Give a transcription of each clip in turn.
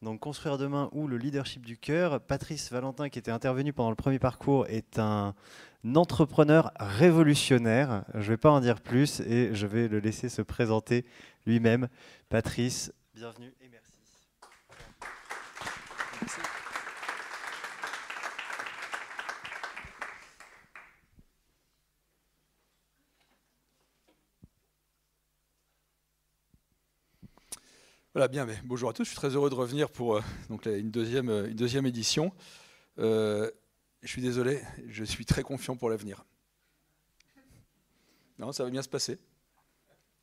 Donc Construire demain ou le leadership du cœur. Patrice Valentin, qui était intervenu pendant le premier parcours, est un entrepreneur révolutionnaire. Je ne vais pas en dire plus et je vais le laisser se présenter lui-même. Patrice, bienvenue et merci. Merci. Voilà, bien, mais bonjour à tous. Je suis très heureux de revenir pour donc une deuxième édition. Je suis désolé, je suis très confiant pour l'avenir. Non, ça va bien se passer.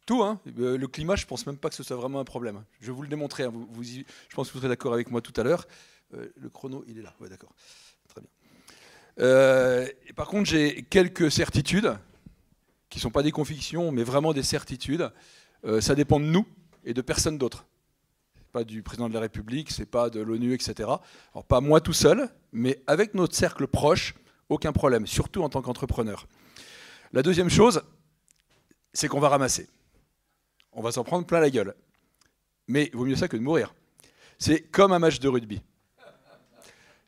Tout, hein. Le climat, je ne pense même pas que ce soit vraiment un problème. Je vais vous le démontrer. Hein. Je pense que vous serez d'accord avec moi tout à l'heure. Le chrono, il est là. Ouais, d'accord. Très bien. Et par contre, j'ai quelques certitudes qui ne sont pas des convictions, mais vraiment des certitudes. Ça dépend de nous et de personne d'autre. Pas du président de la République, c'est pas de l'ONU, etc. Alors pas moi tout seul, mais avec notre cercle proche, aucun problème, surtout en tant qu'entrepreneur. La deuxième chose, c'est qu'on va ramasser. On va s'en prendre plein la gueule. Mais il vaut mieux ça que de mourir. C'est comme un match de rugby.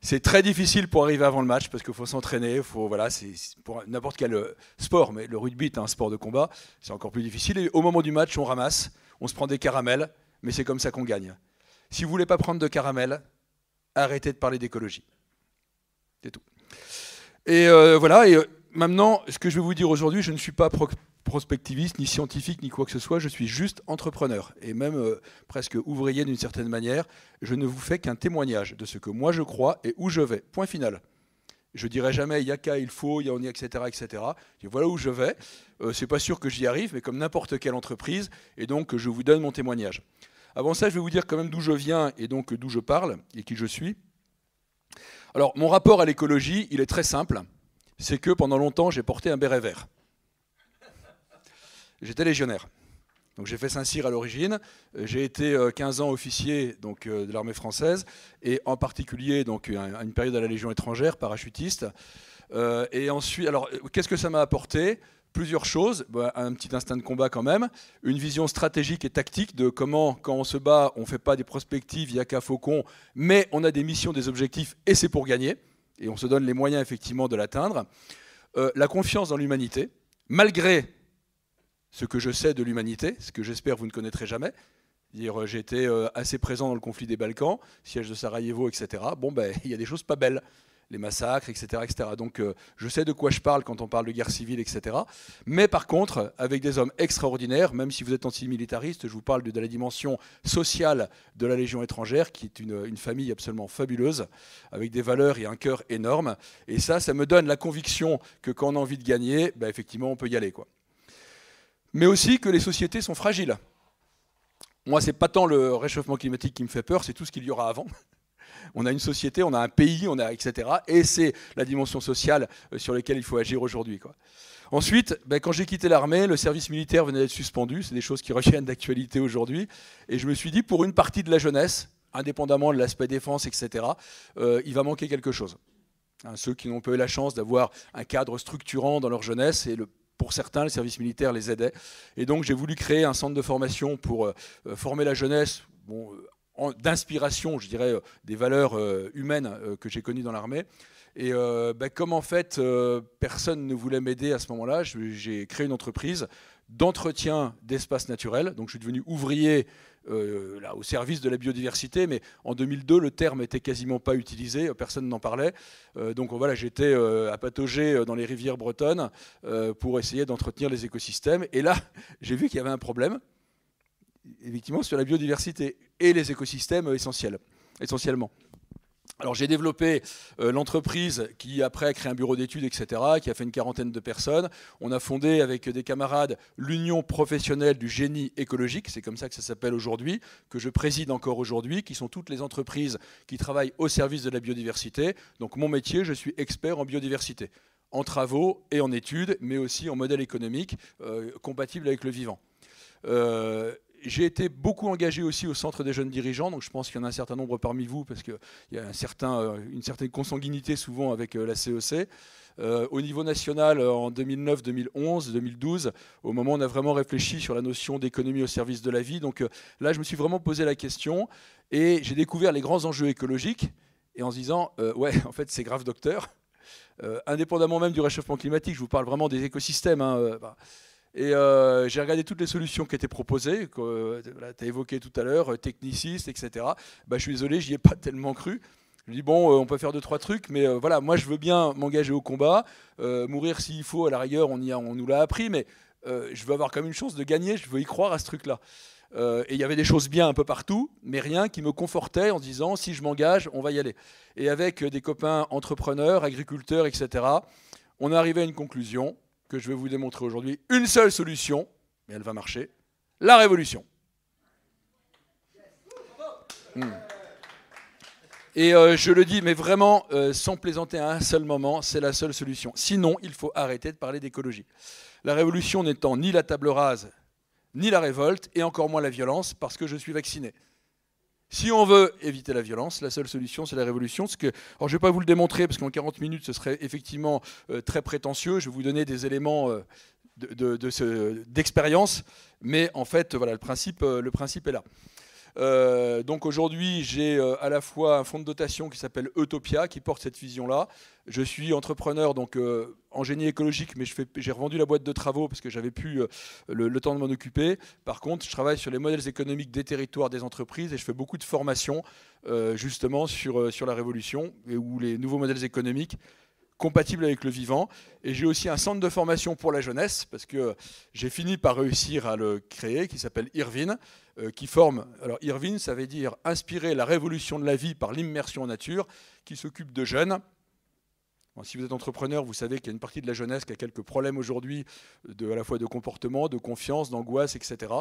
C'est très difficile pour arriver avant le match parce qu'il faut s'entraîner, voilà, c'est pour n'importe quel sport, mais le rugby est un sport de combat, c'est encore plus difficile. Et au moment du match, on ramasse, on se prend des caramels, mais c'est comme ça qu'on gagne. Si vous ne voulez pas prendre de caramel, arrêtez de parler d'écologie. C'est tout. Et voilà, et maintenant, ce que je vais vous dire aujourd'hui, je ne suis pas prospectiviste, ni scientifique, ni quoi que ce soit, je suis juste entrepreneur, et même presque ouvrier d'une certaine manière. Je ne vous fais qu'un témoignage de ce que moi je crois et où je vais. Point final. Je ne dirai jamais, il y a qu'à, il faut, il y en a, etc. etc. Et voilà où je vais. C'est pas sûr que j'y arrive, mais comme n'importe quelle entreprise, et donc je vous donne mon témoignage. Avant ça, je vais vous dire quand même d'où je viens et donc d'où je parle et qui je suis. Alors, mon rapport à l'écologie, il est très simple. C'est que pendant longtemps, j'ai porté un béret vert. J'étais légionnaire. Donc j'ai fait Saint-Cyr à l'origine. J'ai été 15 ans officier donc, de l'armée française et en particulier donc, à une période à la Légion étrangère, parachutiste. Et ensuite, alors, qu'est-ce que ça m'a apporté ? Plusieurs choses, un petit instinct de combat quand même, une vision stratégique et tactique de comment, quand on se bat, on ne fait pas des prospectives, il n'y a qu'à faucon, mais on a des missions, des objectifs, et c'est pour gagner, et on se donne les moyens effectivement de l'atteindre. La confiance dans l'humanité, malgré ce que je sais de l'humanité, ce que j'espère vous ne connaîtrez jamais. J'ai été assez présent dans le conflit des Balkans, siège de Sarajevo, etc. Bon, il y a des choses pas belles. Les massacres, etc. etc. Donc je sais de quoi je parle quand on parle de guerre civile, etc. Mais par contre, avec des hommes extraordinaires, même si vous êtes antimilitariste, je vous parle de la dimension sociale de la Légion étrangère, qui est une famille absolument fabuleuse, avec des valeurs et un cœur énorme. Et ça me donne la conviction que quand on a envie de gagner, effectivement, on peut y aller, quoi. Mais aussi que les sociétés sont fragiles. Moi, ce n'est pas tant le réchauffement climatique qui me fait peur, c'est tout ce qu'il y aura avant. On a une société, on a un pays, etc. Et c'est la dimension sociale sur laquelle il faut agir aujourd'hui, quoi. Ensuite, quand j'ai quitté l'armée, le service militaire venait d'être suspendu. C'est des choses qui reviennent d'actualité aujourd'hui. Et je me suis dit, pour une partie de la jeunesse, indépendamment de l'aspect défense, etc., il va manquer quelque chose. Hein, ceux qui n'ont pas eu la chance d'avoir un cadre structurant dans leur jeunesse, et pour certains, le service militaire les aidait. Et donc, j'ai voulu créer un centre de formation pour former la jeunesse, d'inspiration, je dirais, des valeurs humaines que j'ai connues dans l'armée. Et comme en fait, personne ne voulait m'aider à ce moment-là, j'ai créé une entreprise d'entretien d'espaces naturels. Donc je suis devenu ouvrier là, au service de la biodiversité, mais en 2002, le terme n'était quasiment pas utilisé, personne n'en parlait. Donc voilà, j'étais à patauger dans les rivières bretonnes pour essayer d'entretenir les écosystèmes. Et là, j'ai vu qu'il y avait un problème, effectivement, sur la biodiversité et les écosystèmes essentiellement. Alors j'ai développé l'entreprise qui après a créé un bureau d'études, etc., qui a fait une quarantaine de personnes. On a fondé avec des camarades l'Union professionnelle du génie écologique, c'est comme ça que ça s'appelle aujourd'hui, que je préside encore aujourd'hui, qui sont toutes les entreprises qui travaillent au service de la biodiversité. Donc mon métier, je suis expert en biodiversité, en travaux et en études, mais aussi en modèle économique compatible avec le vivant. j'ai été beaucoup engagé aussi au Centre des jeunes dirigeants, donc je pense qu'il y en a un certain nombre parmi vous, parce qu'il y a une certaine consanguinité souvent avec la CEC. Au niveau national, en 2009, 2011, 2012, au moment où on a vraiment réfléchi sur la notion d'économie au service de la vie. Donc là, je me suis vraiment posé la question et j'ai découvert les grands enjeux écologiques, et en se disant, ouais, en fait, c'est grave, docteur. Indépendamment même du réchauffement climatique, je vous parle vraiment des écosystèmes. Et j'ai regardé toutes les solutions qui étaient proposées, que tu as évoquées tout à l'heure, technicistes, etc. Je suis désolé, j'y ai pas tellement cru. Je me dis, bon, on peut faire 2-3 trucs, mais voilà, moi je veux bien m'engager au combat, mourir s'il faut, à la rigueur, on nous l'a appris, mais je veux avoir quand même une chance de gagner, je veux y croire à ce truc-là. Et il y avait des choses bien un peu partout, mais rien qui me confortait en disant, si je m'engage, on va y aller. Et avec des copains entrepreneurs, agriculteurs, etc., on est arrivé à une conclusion que je vais vous démontrer aujourd'hui. Une seule solution, mais elle va marcher, la révolution. Et je le dis, mais vraiment, sans plaisanter à un seul moment, c'est la seule solution. Sinon, il faut arrêter de parler d'écologie. La révolution n'étant ni la table rase, ni la révolte, et encore moins la violence, parce que je suis vacciné. Si on veut éviter la violence, la seule solution, c'est la révolution. Alors, je ne vais pas vous le démontrer, parce qu'en 40 minutes, ce serait effectivement très prétentieux. Je vais vous donner des éléments d'expérience, mais en fait, voilà, le principe est là. Donc aujourd'hui, j'ai à la fois un fonds de dotation qui s'appelle Utopia, qui porte cette vision-là. Je suis entrepreneur donc en génie écologique, mais j'ai revendu la boîte de travaux parce que j'avais plus le temps de m'en occuper. Par contre, je travaille sur les modèles économiques des territoires, des entreprises, et je fais beaucoup de formations justement sur la révolution ou les nouveaux modèles économiques compatible avec le vivant. Et j'ai aussi un centre de formation pour la jeunesse, parce que j'ai fini par réussir à le créer, qui s'appelle Irvine, qui forme... Alors Irvine, ça veut dire inspirer la révolution de la vie par l'immersion en nature, qui s'occupe de jeunes. Bon, si vous êtes entrepreneur, vous savez qu'il y a une partie de la jeunesse qui a quelques problèmes aujourd'hui, à la fois de comportement, de confiance, d'angoisse, etc.,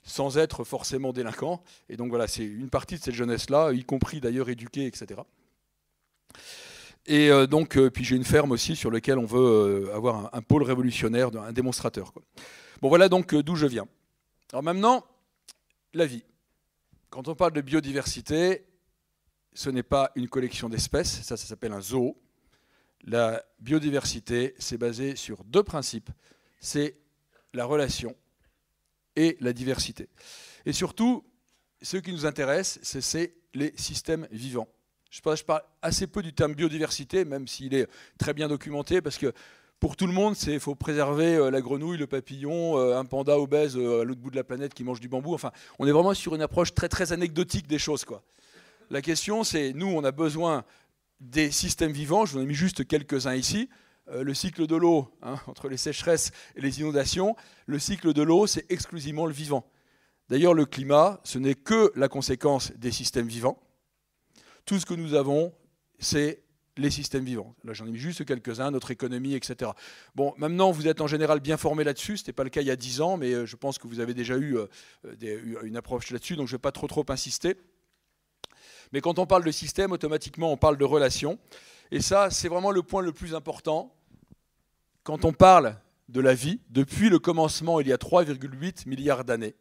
sans être forcément délinquant. Et donc voilà, c'est une partie de cette jeunesse-là, y compris d'ailleurs éduquée, etc. Et donc, puis j'ai une ferme aussi sur laquelle on veut avoir un pôle révolutionnaire, un démonstrateur, quoi. Bon, voilà donc d'où je viens. Alors maintenant, la vie. Quand on parle de biodiversité, ce n'est pas une collection d'espèces, ça s'appelle un zoo. La biodiversité, c'est basé sur deux principes. C'est la relation et la diversité. Et surtout, ce qui nous intéresse, c'est les systèmes vivants. Je parle assez peu du terme biodiversité, même s'il est très bien documenté, parce que pour tout le monde, il faut préserver la grenouille, le papillon, un panda obèse à l'autre bout de la planète qui mange du bambou. Enfin, on est vraiment sur une approche très, très anecdotique des choses, quoi. La question, c'est, nous, on a besoin des systèmes vivants. Je vous en ai mis juste quelques-uns ici. Le cycle de l'eau, hein, entre les sécheresses et les inondations, le cycle de l'eau, c'est exclusivement le vivant. D'ailleurs, le climat, ce n'est que la conséquence des systèmes vivants. Tout ce que nous avons, c'est les systèmes vivants. Là, j'en ai mis juste quelques-uns, notre économie, etc. Bon, maintenant, vous êtes en général bien formés là-dessus. Ce n'était pas le cas il y a 10 ans, mais je pense que vous avez déjà eu une approche là-dessus, donc je ne vais pas trop insister. Mais quand on parle de système, automatiquement, on parle de relations. Et ça, c'est vraiment le point le plus important. Quand on parle de la vie, depuis le commencement, il y a 3,8 milliards d'années,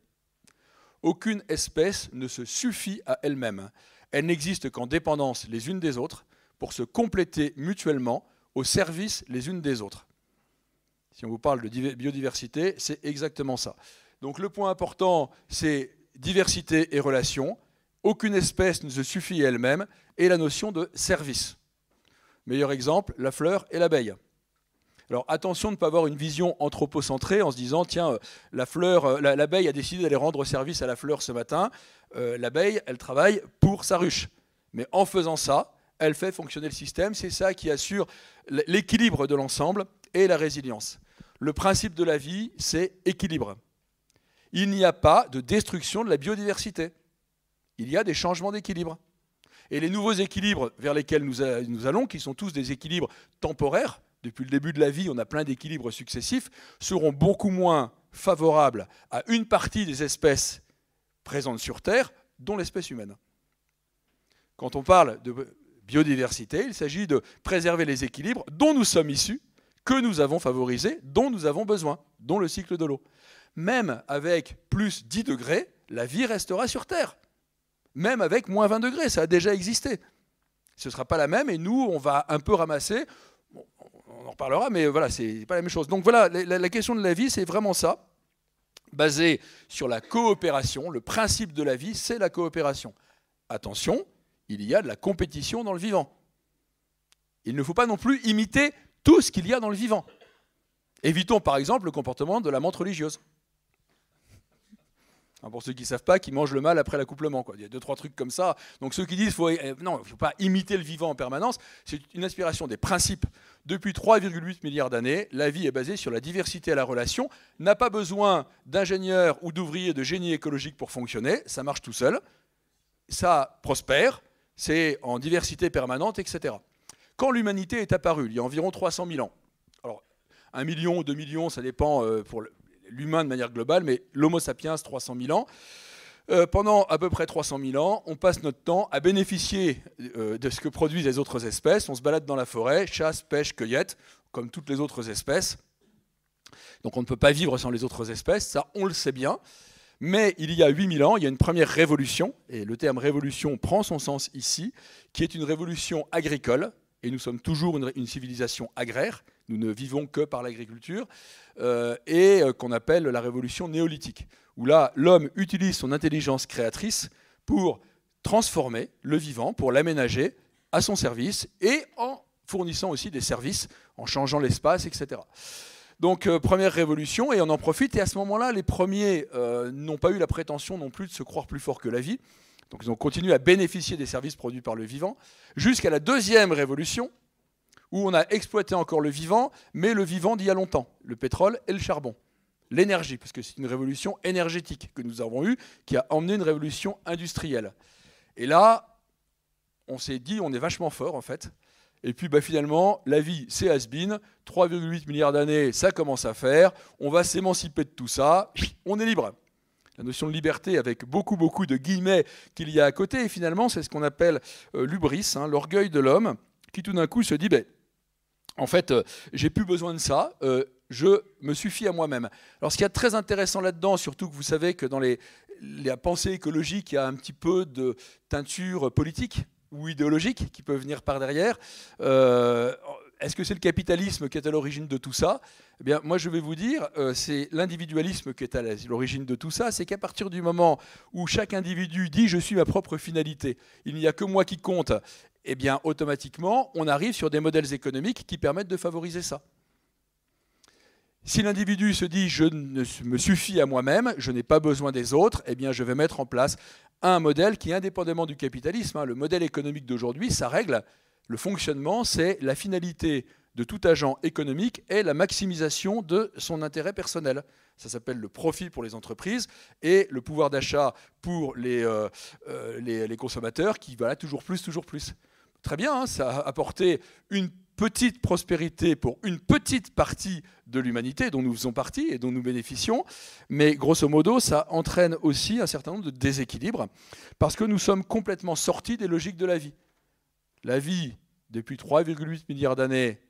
aucune espèce ne se suffit à elle-même. Elles n'existent qu'en dépendance les unes des autres pour se compléter mutuellement au service les unes des autres. Si on vous parle de biodiversité, c'est exactement ça. Donc le point important, c'est diversité et relation. Aucune espèce ne se suffit à elle-même, et la notion de service. Meilleur exemple, la fleur et l'abeille. Alors attention de ne pas avoir une vision anthropocentrée en se disant, tiens, l'abeille a décidé d'aller rendre service à la fleur ce matin. L'abeille, elle travaille pour sa ruche. Mais en faisant ça, elle fait fonctionner le système. C'est ça qui assure l'équilibre de l'ensemble et la résilience. Le principe de la vie, c'est équilibre. Il n'y a pas de destruction de la biodiversité. Il y a des changements d'équilibre. Et les nouveaux équilibres vers lesquels nous allons, qui sont tous des équilibres temporaires, depuis le début de la vie, on a plein d'équilibres successifs, seront beaucoup moins favorables à une partie des espèces présentes sur Terre, dont l'espèce humaine. Quand on parle de biodiversité, il s'agit de préserver les équilibres dont nous sommes issus, que nous avons favorisés, dont nous avons besoin, dont le cycle de l'eau. Même avec plus 10 degrés, la vie restera sur Terre. Même avec moins 20 degrés, ça a déjà existé. Ce ne sera pas la même et nous, on va un peu ramasser. Bon, on en reparlera, mais voilà, c'est pas la même chose. Donc voilà, la question de la vie, c'est vraiment ça, basé sur la coopération. Le principe de la vie, c'est la coopération. Attention, il y a de la compétition dans le vivant. Il ne faut pas non plus imiter tout ce qu'il y a dans le vivant. Évitons par exemple le comportement de la menthe religieuse. Pour ceux qui ne savent pas, qui mangent le mâle après l'accouplement. Il y a 2-3 trucs comme ça. Donc ceux qui disent non, il ne faut pas imiter le vivant en permanence, c'est une inspiration des principes. Depuis 3,8 milliards d'années, la vie est basée sur la diversité à la relation, n'a pas besoin d'ingénieurs ou d'ouvriers de génie écologique pour fonctionner, ça marche tout seul, ça prospère, c'est en diversité permanente, etc. Quand l'humanité est apparue, il y a environ 300 000 ans, alors 1 million, 2 millions, ça dépend pour l'humain de manière globale, mais l'Homo sapiens, 300 000 ans. Pendant à peu près 300 000 ans, on passe notre temps à bénéficier de ce que produisent les autres espèces. On se balade dans la forêt, chasse, pêche, cueillette, comme toutes les autres espèces. Donc on ne peut pas vivre sans les autres espèces, ça on le sait bien. Mais il y a 8000 ans, il y a une première révolution, et le terme révolution prend son sens ici, qui est une révolution agricole, et nous sommes toujours une civilisation agraire, nous ne vivons que par l'agriculture, et qu'on appelle la révolution néolithique, où là, l'homme utilise son intelligence créatrice pour transformer le vivant, pour l'aménager à son service, et en fournissant aussi des services, en changeant l'espace, etc. Donc, première révolution, et on en profite, et à ce moment-là, les premiers n'ont pas eu la prétention non plus de se croire plus forts que la vie, donc ils ont continué à bénéficier des services produits par le vivant, jusqu'à la deuxième révolution, où on a exploité encore le vivant, mais le vivant d'il y a longtemps, le pétrole et le charbon, l'énergie, parce que c'est une révolution énergétique que nous avons eue, qui a emmené une révolution industrielle. Et là, on s'est dit, on est vachement fort en fait, et puis finalement, la vie, c'est has-been, 3,8 milliards d'années, ça commence à faire, on va s'émanciper de tout ça, on est libre. La notion de liberté avec beaucoup de guillemets qu'il y a à côté, et finalement, c'est ce qu'on appelle l'hubris, l'orgueil de l'homme, qui tout d'un coup se dit, en fait, j'ai plus besoin de ça, je me suffis à moi-même. Alors ce qu'il y a de très intéressant là-dedans, surtout que vous savez que dans la pensée écologique, il y a un petit peu de teinture politique ou idéologique qui peut venir par derrière. Est-ce que c'est le capitalisme qui est à l'origine de tout ça ? Eh bien, moi, je vais vous dire, c'est l'individualisme qui est à l'origine de tout ça. C'est qu'à partir du moment où chaque individu dit « je suis ma propre finalité, il n'y a que moi qui compte », eh bien, automatiquement, on arrive sur des modèles économiques qui permettent de favoriser ça. Si l'individu se dit « je me suffis à moi-même, je n'ai pas besoin des autres », eh bien, je vais mettre en place un modèle qui, indépendamment du capitalisme, le modèle économique d'aujourd'hui, sa règle, le fonctionnement, c'est la finalité de tout agent économique est la maximisation de son intérêt personnel. Ça s'appelle le profit pour les entreprises et le pouvoir d'achat pour les consommateurs qui, voilà, toujours plus, toujours plus. Très bien, ça a apporté une petite prospérité pour une petite partie de l'humanité dont nous faisons partie et dont nous bénéficions, mais grosso modo, ça entraîne aussi un certain nombre de déséquilibres parce que nous sommes complètement sortis des logiques de la vie. La vie, depuis 3,8 milliards d'années,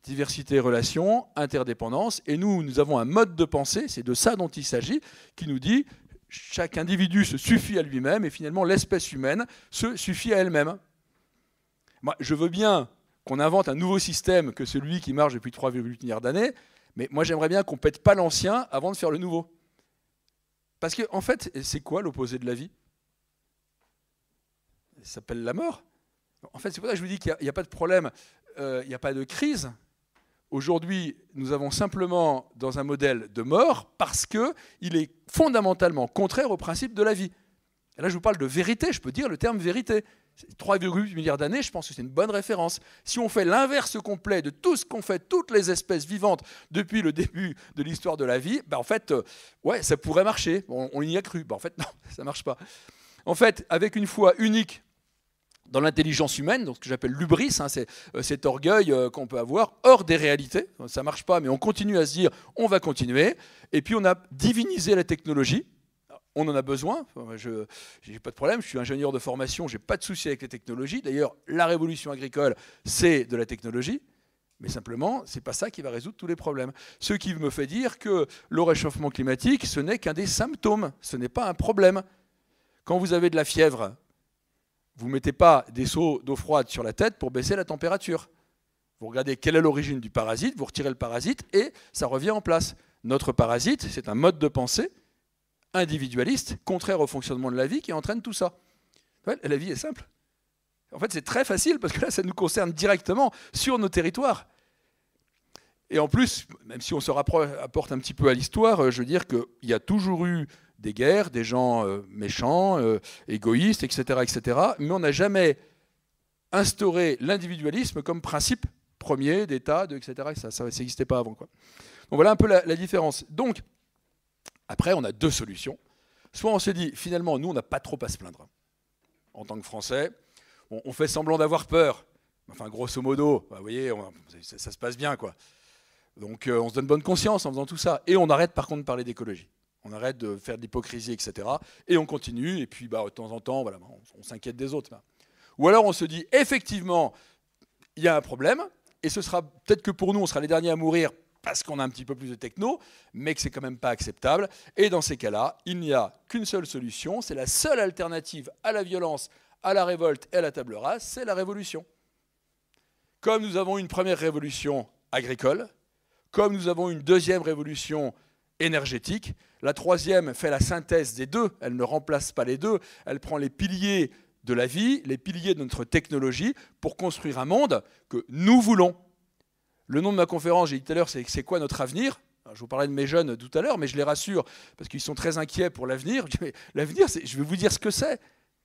diversité, relations, interdépendance, et nous avons un mode de pensée, c'est de ça dont il s'agit, qui nous dit chaque individu se suffit à lui-même et finalement l'espèce humaine se suffit à elle-même. Moi, je veux bien qu'on invente un nouveau système que celui qui marche depuis 3,8 milliards d'années, mais moi j'aimerais bien qu'on ne pète pas l'ancien avant de faire le nouveau. Parce que, en fait, c'est quoi l'opposé de la vie ? Ça s'appelle la mort. En fait, c'est pour ça que je vous dis qu'il n'y a pas de problème, il n'y a pas de crise. Aujourd'hui, nous avons simplement dans un modèle de mort parce qu'il est fondamentalement contraire au principe de la vie. Et là, je vous parle de vérité, je peux dire le terme vérité. 3,8 milliards d'années, je pense que c'est une bonne référence. Si on fait l'inverse complet de tout ce qu'ont fait toutes les espèces vivantes depuis le début de l'histoire de la vie, en fait, ouais, ça pourrait marcher. On y a cru. En fait, non, ça ne marche pas. En fait, avec une foi unique dans l'intelligence humaine, donc ce que j'appelle l'hubris, c'est cet orgueil qu'on peut avoir hors des réalités. Ça ne marche pas, mais on continue à se dire on va continuer. Et puis on a divinisé la technologie. On en a besoin. Je n'ai pas de problème, je suis ingénieur de formation, je n'ai pas de souci avec les technologies. D'ailleurs, la révolution agricole, c'est de la technologie. Mais simplement, ce n'est pas ça qui va résoudre tous les problèmes. Ce qui me fait dire que le réchauffement climatique, ce n'est qu'un des symptômes, ce n'est pas un problème. Quand vous avez de la fièvre, vous ne mettez pas des seaux d'eau froide sur la tête pour baisser la température. Vous regardez quelle est l'origine du parasite, vous retirez le parasite et ça revient en place. Notre parasite, c'est un mode de pensée individualiste, contraire au fonctionnement de la vie, qui entraîne tout ça. Ouais, la vie est simple. En fait, c'est très facile parce que là, ça nous concerne directement sur nos territoires. Et en plus, même si on se rapporte un petit peu à l'histoire, je veux dire qu'il y a toujours eu des guerres, des gens méchants, égoïstes, etc., etc. Mais on n'a jamais instauré l'individualisme comme principe premier d'État, etc. Ça n'existait pas avant, quoi. Donc voilà un peu la différence. Donc, après, on a deux solutions. Soit on se dit, finalement, nous, on n'a pas trop à se plaindre. En tant que Français, on fait semblant d'avoir peur. Enfin, grosso modo, vous voyez, ça se passe bien, quoi. Donc, on se donne bonne conscience en faisant tout ça. Et on arrête, par contre, de parler d'écologie. On arrête de faire de l'hypocrisie, etc. Et on continue. Et puis, de temps en temps, voilà, on s'inquiète des autres. Ou alors, on se dit, effectivement, il y a un problème. Et ce sera peut-être que pour nous, on sera les derniers à mourir parce qu'on a un petit peu plus de techno, mais que c'est quand même pas acceptable. Et dans ces cas-là, il n'y a qu'une seule solution. C'est la seule alternative à la violence, à la révolte et à la table rase, c'est la révolution. Comme nous avons une première révolution agricole, comme nous avons une deuxième révolution énergétique, la troisième fait la synthèse des deux, elle ne remplace pas les deux, elle prend les piliers de la vie, les piliers de notre technologie pour construire un monde que nous voulons. Le nom de ma conférence, j'ai dit tout à l'heure, c'est quoi notre avenir ? Alors, je vous parlais de mes jeunes tout à l'heure, mais je les rassure, parce qu'ils sont très inquiets pour l'avenir. L'avenir, je vais vous dire ce que c'est.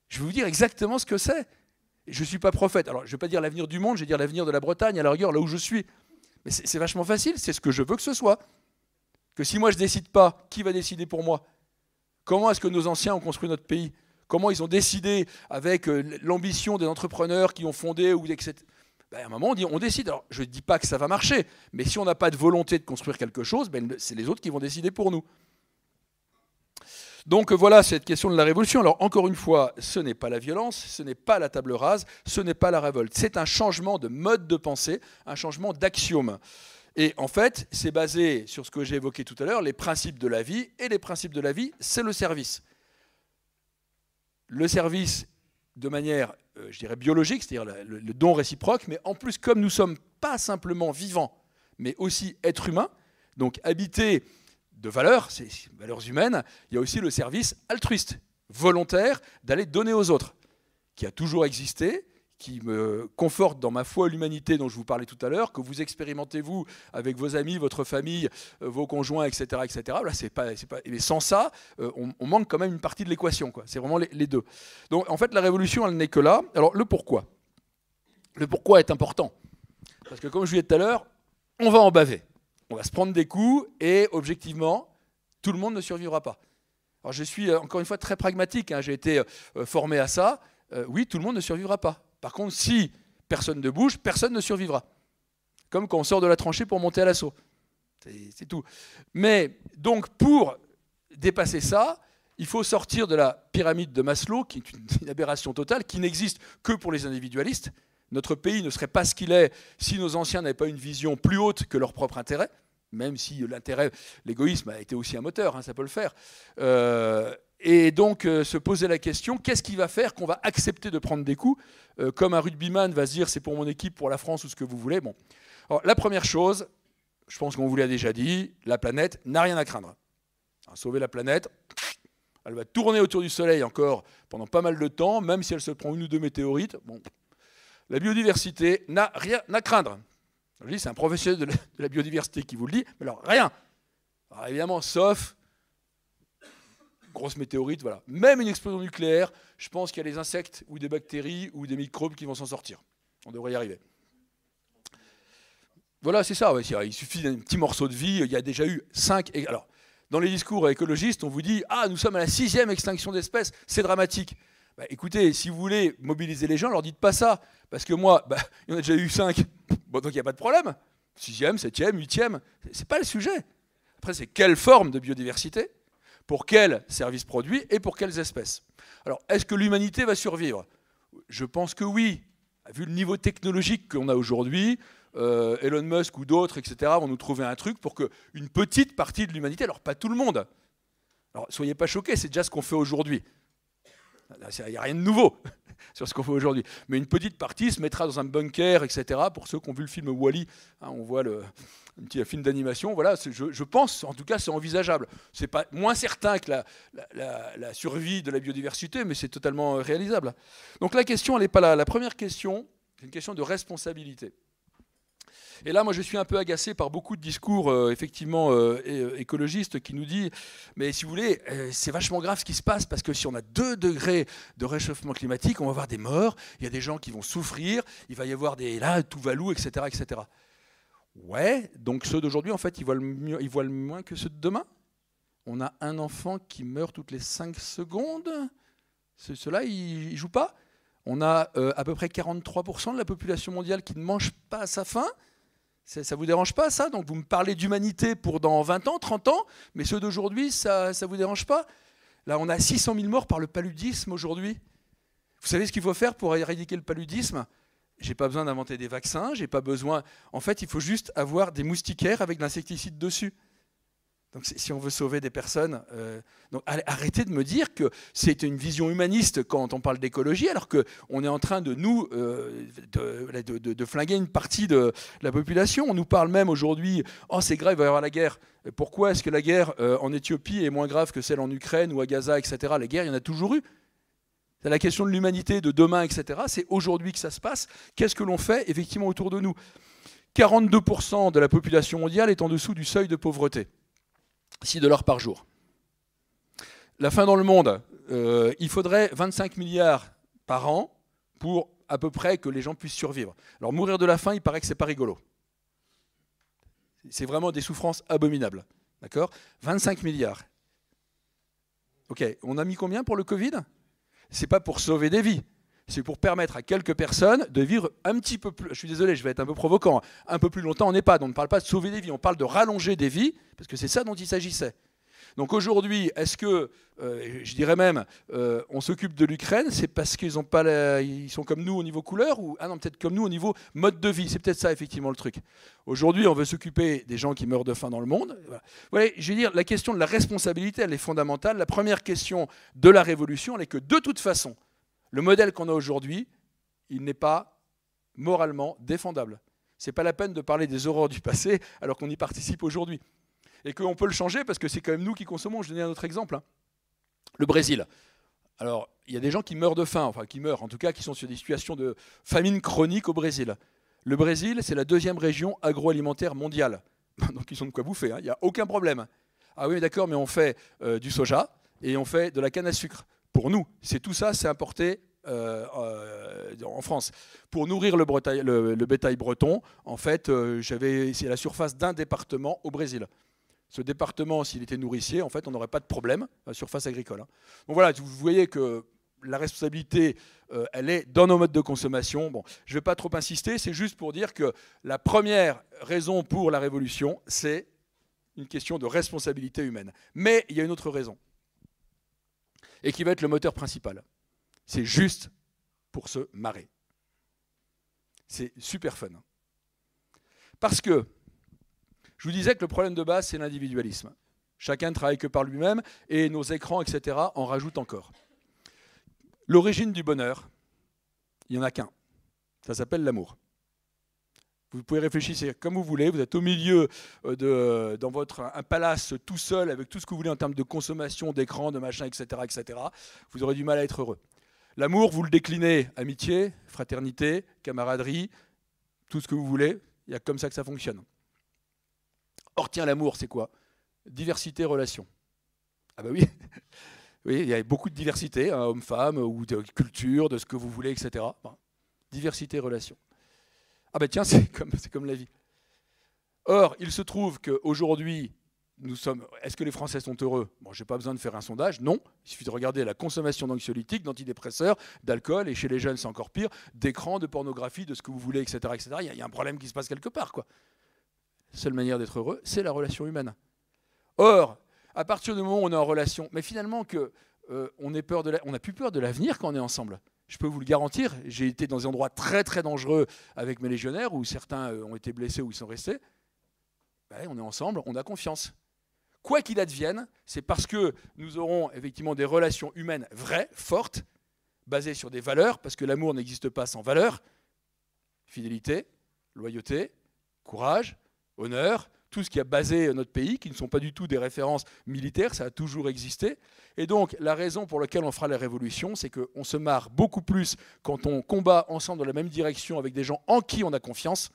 Je vais vous dire exactement ce que c'est. Je ne suis pas prophète. Alors, je ne vais pas dire l'avenir du monde, je vais dire l'avenir de la Bretagne, à la rigueur, là où je suis. Mais c'est vachement facile, c'est ce que je veux que ce soit. Que si moi je ne décide pas, qui va décider pour moi ? Comment est-ce que nos anciens ont construit notre pays ? Comment ils ont décidé avec l'ambition des entrepreneurs qui ont fondé, ou etc. À un moment, on décide. Alors, je ne dis pas que ça va marcher, mais si on n'a pas de volonté de construire quelque chose, c'est les autres qui vont décider pour nous. Donc voilà cette question de la révolution. Alors encore une fois, ce n'est pas la violence, ce n'est pas la table rase, ce n'est pas la révolte. C'est un changement de mode de pensée, un changement d'axiome. Et en fait, c'est basé sur ce que j'ai évoqué tout à l'heure, les principes de la vie. Et les principes de la vie, c'est le service. Le service de manière, je dirais, biologique, c'est-à-dire le don réciproque, mais en plus, comme nous ne sommes pas simplement vivants, mais aussi êtres humains, donc habités de valeurs, c'est valeurs humaines, il y a aussi le service altruiste, volontaire, d'aller donner aux autres, qui a toujours existé, qui me conforte dans ma foi à l'humanité dont je vous parlais tout à l'heure, que vous expérimentez vous avec vos amis, votre famille, vos conjoints, etc. etc. Là, mais sans ça, on manque quand même une partie de l'équation, quoi. C'est vraiment les deux. Donc en fait, la révolution, elle n'est que là. Alors le pourquoi. Le pourquoi est important. Parce que comme je vous disais tout à l'heure, on va en baver. On va se prendre des coups et objectivement, tout le monde ne survivra pas. Alors je suis encore une fois très pragmatique, hein, j'ai été formé à ça. Oui, tout le monde ne survivra pas. Par contre, si personne ne bouge, personne ne survivra. Comme quand on sort de la tranchée pour monter à l'assaut. C'est tout. Mais donc, pour dépasser ça, il faut sortir de la pyramide de Maslow, qui est une aberration totale, qui n'existe que pour les individualistes. Notre pays ne serait pas ce qu'il est si nos anciens n'avaient pas une vision plus haute que leur propre intérêt, même si l'intérêt, l'égoïsme a été aussi un moteur, hein, ça peut le faire. Et donc se poser la question, qu'est-ce qui va faire qu'on va accepter de prendre des coups, comme un rugbyman va se dire c'est pour mon équipe, pour la France ou ce que vous voulez. Bon. Alors, la première chose, je pense qu'on vous l'a déjà dit, la planète n'a rien à craindre. Sauver la planète, elle va tourner autour du Soleil encore pendant pas mal de temps, même si elle se prend une ou deux météorites. Bon. La biodiversité n'a rien à craindre. Je dis, c'est un professionnel de la biodiversité qui vous le dit, mais alors rien. Alors, évidemment, sauf grosse météorite, voilà. Même une explosion nucléaire, je pense qu'il y a des insectes ou des bactéries ou des microbes qui vont s'en sortir. On devrait y arriver. Voilà, c'est ça. Ouais, il suffit d'un petit morceau de vie. Il y a déjà eu 5... Alors, dans les discours écologistes, on vous dit « Ah, nous sommes à la 6e extinction d'espèces, c'est dramatique ». Bah, écoutez, si vous voulez mobiliser les gens, leur dites pas ça. Parce que moi, il y en a déjà eu 5. Bon, donc il n'y a pas de problème. 6e, 7e, 8e, c'est pas le sujet. Après, c'est quelle forme de biodiversité ? Pour quels services produits et pour quelles espèces. Alors, est-ce que l'humanité va survivre ? Je pense que oui. Vu le niveau technologique qu'on a aujourd'hui, Elon Musk ou d'autres, etc., vont nous trouver un truc pour qu'une petite partie de l'humanité, alors pas tout le monde, alors soyez pas choqués, c'est déjà ce qu'on fait aujourd'hui. Il n'y a rien de nouveau sur ce qu'on fait aujourd'hui. Mais une petite partie se mettra dans un bunker, etc. Pour ceux qui ont vu le film Wall-E, hein, on voit un petit film d'animation. Voilà, je pense, en tout cas, c'est envisageable. C'est pas moins certain que la survie de la biodiversité, mais c'est totalement réalisable. Donc la question, elle n'est pas là. La première question, c'est une question de responsabilité. Et là, moi, je suis un peu agacé par beaucoup de discours, effectivement, écologistes qui nous disent « Mais si vous voulez, c'est vachement grave ce qui se passe, parce que si on a 2 degrés de réchauffement climatique, on va avoir des morts, il y a des gens qui vont souffrir, il va y avoir des... Là, tout va loup, etc. etc. » Ouais, donc ceux d'aujourd'hui, en fait, ils voient le moins que ceux de demain. On a un enfant qui meurt toutes les 5 secondes. Ceux-là, ils ne jouent pas. On a à peu près 43% de la population mondiale qui ne mange pas à sa faim. Ça ne vous dérange pas, ça? Donc vous me parlez d'humanité pour dans 20 ans, 30 ans, mais ceux d'aujourd'hui, ça ne vous dérange pas? Là, on a 600 000 morts par le paludisme aujourd'hui. Vous savez ce qu'il faut faire pour éradiquer le paludisme? J'ai pas besoin d'inventer des vaccins, j'ai pas besoin... En fait, il faut juste avoir des moustiquaires avec de l'insecticide dessus. Donc si on veut sauver des personnes... donc arrêtez de me dire que c'est une vision humaniste quand on parle d'écologie, alors qu'on est en train de nous de flinguer une partie de la population. On nous parle même aujourd'hui, oh c'est grave, il va y avoir la guerre. Pourquoi est-ce que la guerre en Éthiopie est moins grave que celle en Ukraine ou à Gaza, etc. Les guerres, il y en a toujours eu. C'est la question de l'humanité, de demain, etc. C'est aujourd'hui que ça se passe. Qu'est-ce que l'on fait effectivement autour de nous? 42% de la population mondiale est en dessous du seuil de pauvreté. $6 par jour. La faim dans le monde, il faudrait 25 milliards par an pour à peu près que les gens puissent survivre. Alors mourir de la faim, il paraît que c'est pas rigolo. C'est vraiment des souffrances abominables. D'accord? 25 milliards. Ok, on a mis combien pour le Covid? C'est pas pour sauver des vies. C'est pour permettre à quelques personnes de vivre un petit peu plus, je suis désolé, je vais être un peu provocant, un peu plus longtemps en EHPAD. On ne parle pas de sauver des vies, on parle de rallonger des vies, parce que c'est ça dont il s'agissait. Donc aujourd'hui, est-ce que, je dirais même, on s'occupe de l'Ukraine, c'est parce qu'ils ils sont comme nous au niveau couleur, ou ah non, peut-être comme nous au niveau mode de vie. C'est peut-être ça effectivement le truc. Aujourd'hui, on veut s'occuper des gens qui meurent de faim dans le monde. Voilà. Vous voyez, je veux dire, la question de la responsabilité, elle est fondamentale. La première question de la révolution, elle est que de toute façon, le modèle qu'on a aujourd'hui, il n'est pas moralement défendable. Ce n'est pas la peine de parler des horreurs du passé alors qu'on y participe aujourd'hui. Et qu'on peut le changer parce que c'est quand même nous qui consommons. Je vais donner un autre exemple. Le Brésil. Alors, il y a des gens qui meurent de faim, enfin qui meurent en tout cas, qui sont sur des situations de famine chronique au Brésil. Le Brésil, c'est la 2e région agroalimentaire mondiale. Donc ils ont de quoi bouffer, hein. Il n'y a aucun problème. Ah oui, d'accord, mais on fait du soja et on fait de la canne à sucre. Pour nous, c'est tout ça, c'est importé en France. Pour nourrir le bétail breton, en fait, c'est la surface d'un département au Brésil. Ce département, s'il était nourricier, en fait, on n'aurait pas de problème à la surface agricole. Hein. Donc voilà, vous voyez que la responsabilité, elle est dans nos modes de consommation. Bon, je ne vais pas trop insister, c'est juste pour dire que la première raison pour la révolution, c'est une question de responsabilité humaine. Mais il y a une autre raison, et qui va être le moteur principal. C'est juste pour se marrer. C'est super fun. Parce que, je vous disais que le problème de base, c'est l'individualisme. Chacun ne travaille que par lui-même, et nos écrans, etc., en rajoutent encore. L'origine du bonheur, il n'y en a qu'un. Ça s'appelle l'amour. Vous pouvez réfléchir comme vous voulez, vous êtes au milieu dans un palace tout seul, avec tout ce que vous voulez en termes de consommation, d'écran, de machin, etc., etc. Vous aurez du mal à être heureux. L'amour, vous le déclinez, amitié, fraternité, camaraderie, tout ce que vous voulez, il y a comme ça que ça fonctionne. Or, tiens, l'amour, c'est quoi? Diversité, relation. Ah bah oui, oui, il y a beaucoup de diversité, hein, hommes-femmes, ou de culture, de ce que vous voulez, etc. Bon, diversité, relation. Ah ben tiens, c'est comme la vie. Or, il se trouve qu'aujourd'hui, est-ce que les Français sont heureux? Bon, je n'ai pas besoin de faire un sondage, non. Il suffit de regarder la consommation d'anxiolytiques, d'antidépresseurs, d'alcool, et chez les jeunes, c'est encore pire, d'écran, de pornographie, de ce que vous voulez, etc. etc. Il y a un problème qui se passe quelque part, quoi. La seule manière d'être heureux, c'est la relation humaine. Or, à partir du moment où on est en relation, mais finalement on n'a plus peur de l'avenir quand on est ensemble. Je peux vous le garantir. J'ai été dans des endroits très très dangereux avec mes légionnaires où certains ont été blessés ou ils sont restés. Ben, on est ensemble, on a confiance. Quoi qu'il advienne, c'est parce que nous aurons effectivement des relations humaines vraies, fortes, basées sur des valeurs, parce que l'amour n'existe pas sans valeurs. Fidélité, loyauté, courage, honneur, tout ce qui a basé notre pays, qui ne sont pas du tout des références militaires, ça a toujours existé. Et donc, la raison pour laquelle on fera la révolution, c'est qu'on se marre beaucoup plus quand on combat ensemble dans la même direction avec des gens en qui on a confiance,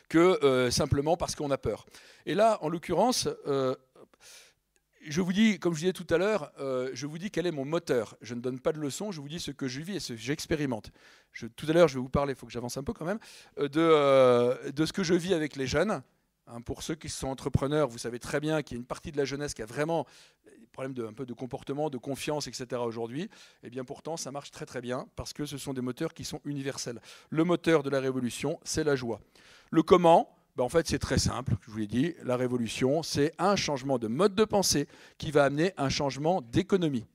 que simplement parce qu'on a peur. Et là, en l'occurrence, je vous dis, comme je disais tout à l'heure, je vous dis quel est mon moteur. Je ne donne pas de leçons, je vous dis ce que je vis et ce que j'expérimente. Tout à l'heure, je vais vous parler, il faut que j'avance un peu quand même, de ce que je vis avec les jeunes. Hein, pour ceux qui sont entrepreneurs, vous savez très bien qu'il y a une partie de la jeunesse qui a vraiment des problèmes un peu de comportement, de confiance, etc. aujourd'hui. Et bien pourtant, ça marche très très bien parce que ce sont des moteurs qui sont universels. Le moteur de la révolution, c'est la joie. Le comment ? Ben en fait, c'est très simple, je vous l'ai dit, la révolution, c'est un changement de mode de pensée qui va amener un changement d'économie.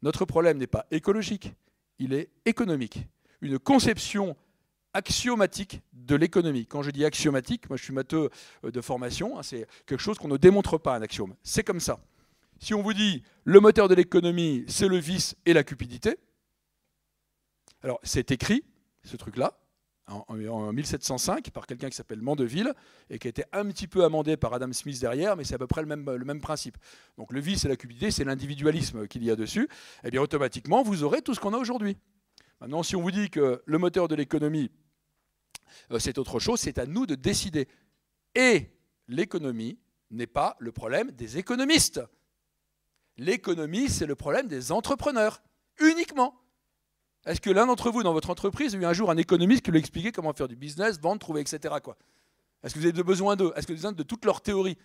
Notre problème n'est pas écologique, il est économique. Une conception axiomatique de l'économie. Quand je dis axiomatique, moi je suis matheux de formation, hein, c'est quelque chose qu'on ne démontre pas, un axiome. C'est comme ça. Si on vous dit le moteur de l'économie, c'est le vice et la cupidité, alors c'est écrit, ce truc-là, en 1705 par quelqu'un qui s'appelle Mandeville et qui a été un petit peu amendé par Adam Smith derrière, mais c'est à peu près le même principe. Donc le vice et la cupidité, c'est l'individualisme qu'il y a dessus. Et bien automatiquement, vous aurez tout ce qu'on a aujourd'hui. Maintenant, si on vous dit que le moteur de l'économie, c'est autre chose, c'est à nous de décider. Et l'économie n'est pas le problème des économistes. L'économie, c'est le problème des entrepreneurs, uniquement. Est-ce que l'un d'entre vous, dans votre entreprise, a eu un jour un économiste qui lui a expliqué comment faire du business, vendre, trouver, etc. Est-ce que vous avez besoin d'eux? Est-ce que vous avez besoin de toute leur théorie?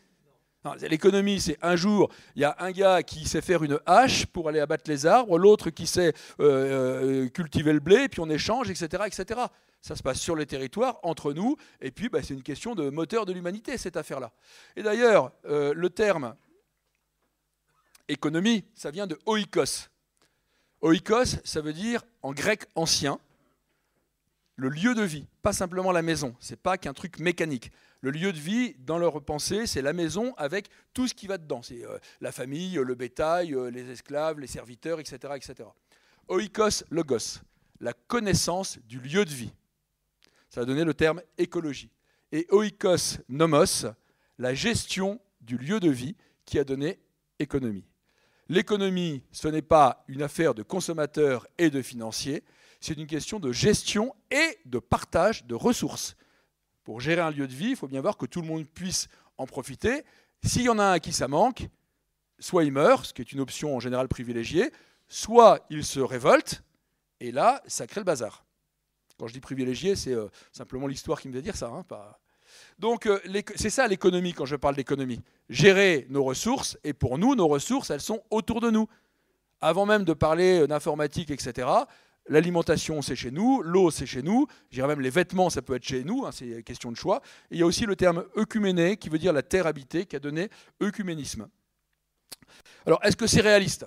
L'économie, c'est un jour, il y a un gars qui sait faire une hache pour aller abattre les arbres, l'autre qui sait cultiver le blé, puis on échange, etc., etc. Ça se passe sur les territoires, entre nous, et puis c'est une question de moteur de l'humanité, cette affaire-là. Et d'ailleurs, le terme économie, ça vient de oikos. Oikos, ça veut dire, en grec ancien, le lieu de vie, pas simplement la maison. Ce n'est pas qu'un truc mécanique. Le lieu de vie, dans leur pensée, c'est la maison avec tout ce qui va dedans. C'est la famille, le bétail, les esclaves, les serviteurs, etc., etc. Oikos logos, la connaissance du lieu de vie. Ça a donné le terme écologie. Et oikos nomos, la gestion du lieu de vie qui a donné économie. L'économie, ce n'est pas une affaire de consommateurs et de financiers, c'est une question de gestion et de partage de ressources. Pour gérer un lieu de vie, il faut bien voir que tout le monde puisse en profiter. S'il y en a un à qui ça manque, soit il meurt, ce qui est une option en général privilégiée, soit il se révolte, et là, ça crée le bazar. Quand je dis privilégié, c'est simplement l'histoire qui me fait dire ça, hein, pas... Donc c'est ça l'économie quand je parle d'économie. Gérer nos ressources, et pour nous, nos ressources, elles sont autour de nous. Avant même de parler d'informatique, etc., l'alimentation, c'est chez nous, l'eau, c'est chez nous, je dirais même les vêtements, ça peut être chez nous, hein, c'est une question de choix. Et il y a aussi le terme œcuméné, qui veut dire la terre habitée, qui a donné œcuménisme. Alors, est-ce que c'est réaliste?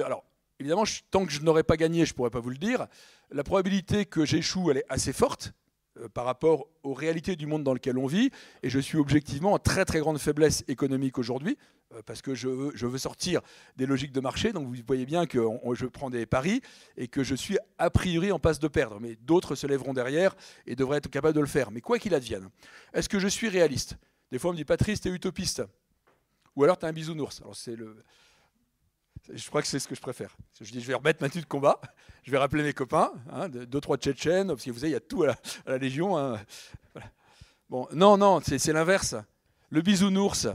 Alors, évidemment, tant que je n'aurais pas gagné, je ne pourrais pas vous le dire. La probabilité que j'échoue, elle est assez forte. Par rapport aux réalités du monde dans lequel on vit, et je suis objectivement en très très grande faiblesse économique aujourd'hui, parce que je veux sortir des logiques de marché, donc vous voyez bien que je prends des paris, et que je suis a priori en passe de perdre, mais d'autres se lèveront derrière, et devraient être capables de le faire. Mais quoi qu'il advienne, est-ce que je suis réaliste? Des fois on me dit, Patrice, t'es utopiste, ou alors t'es un bisounours. Alors je crois que c'est ce que je préfère. Je dis, je vais remettre ma tenue de combat, je vais rappeler mes copains, hein, 2-3 Tchétchènes, parce que vous savez, il y a tout à la Légion. Hein, voilà. Bon, non, c'est l'inverse. Le bisounours,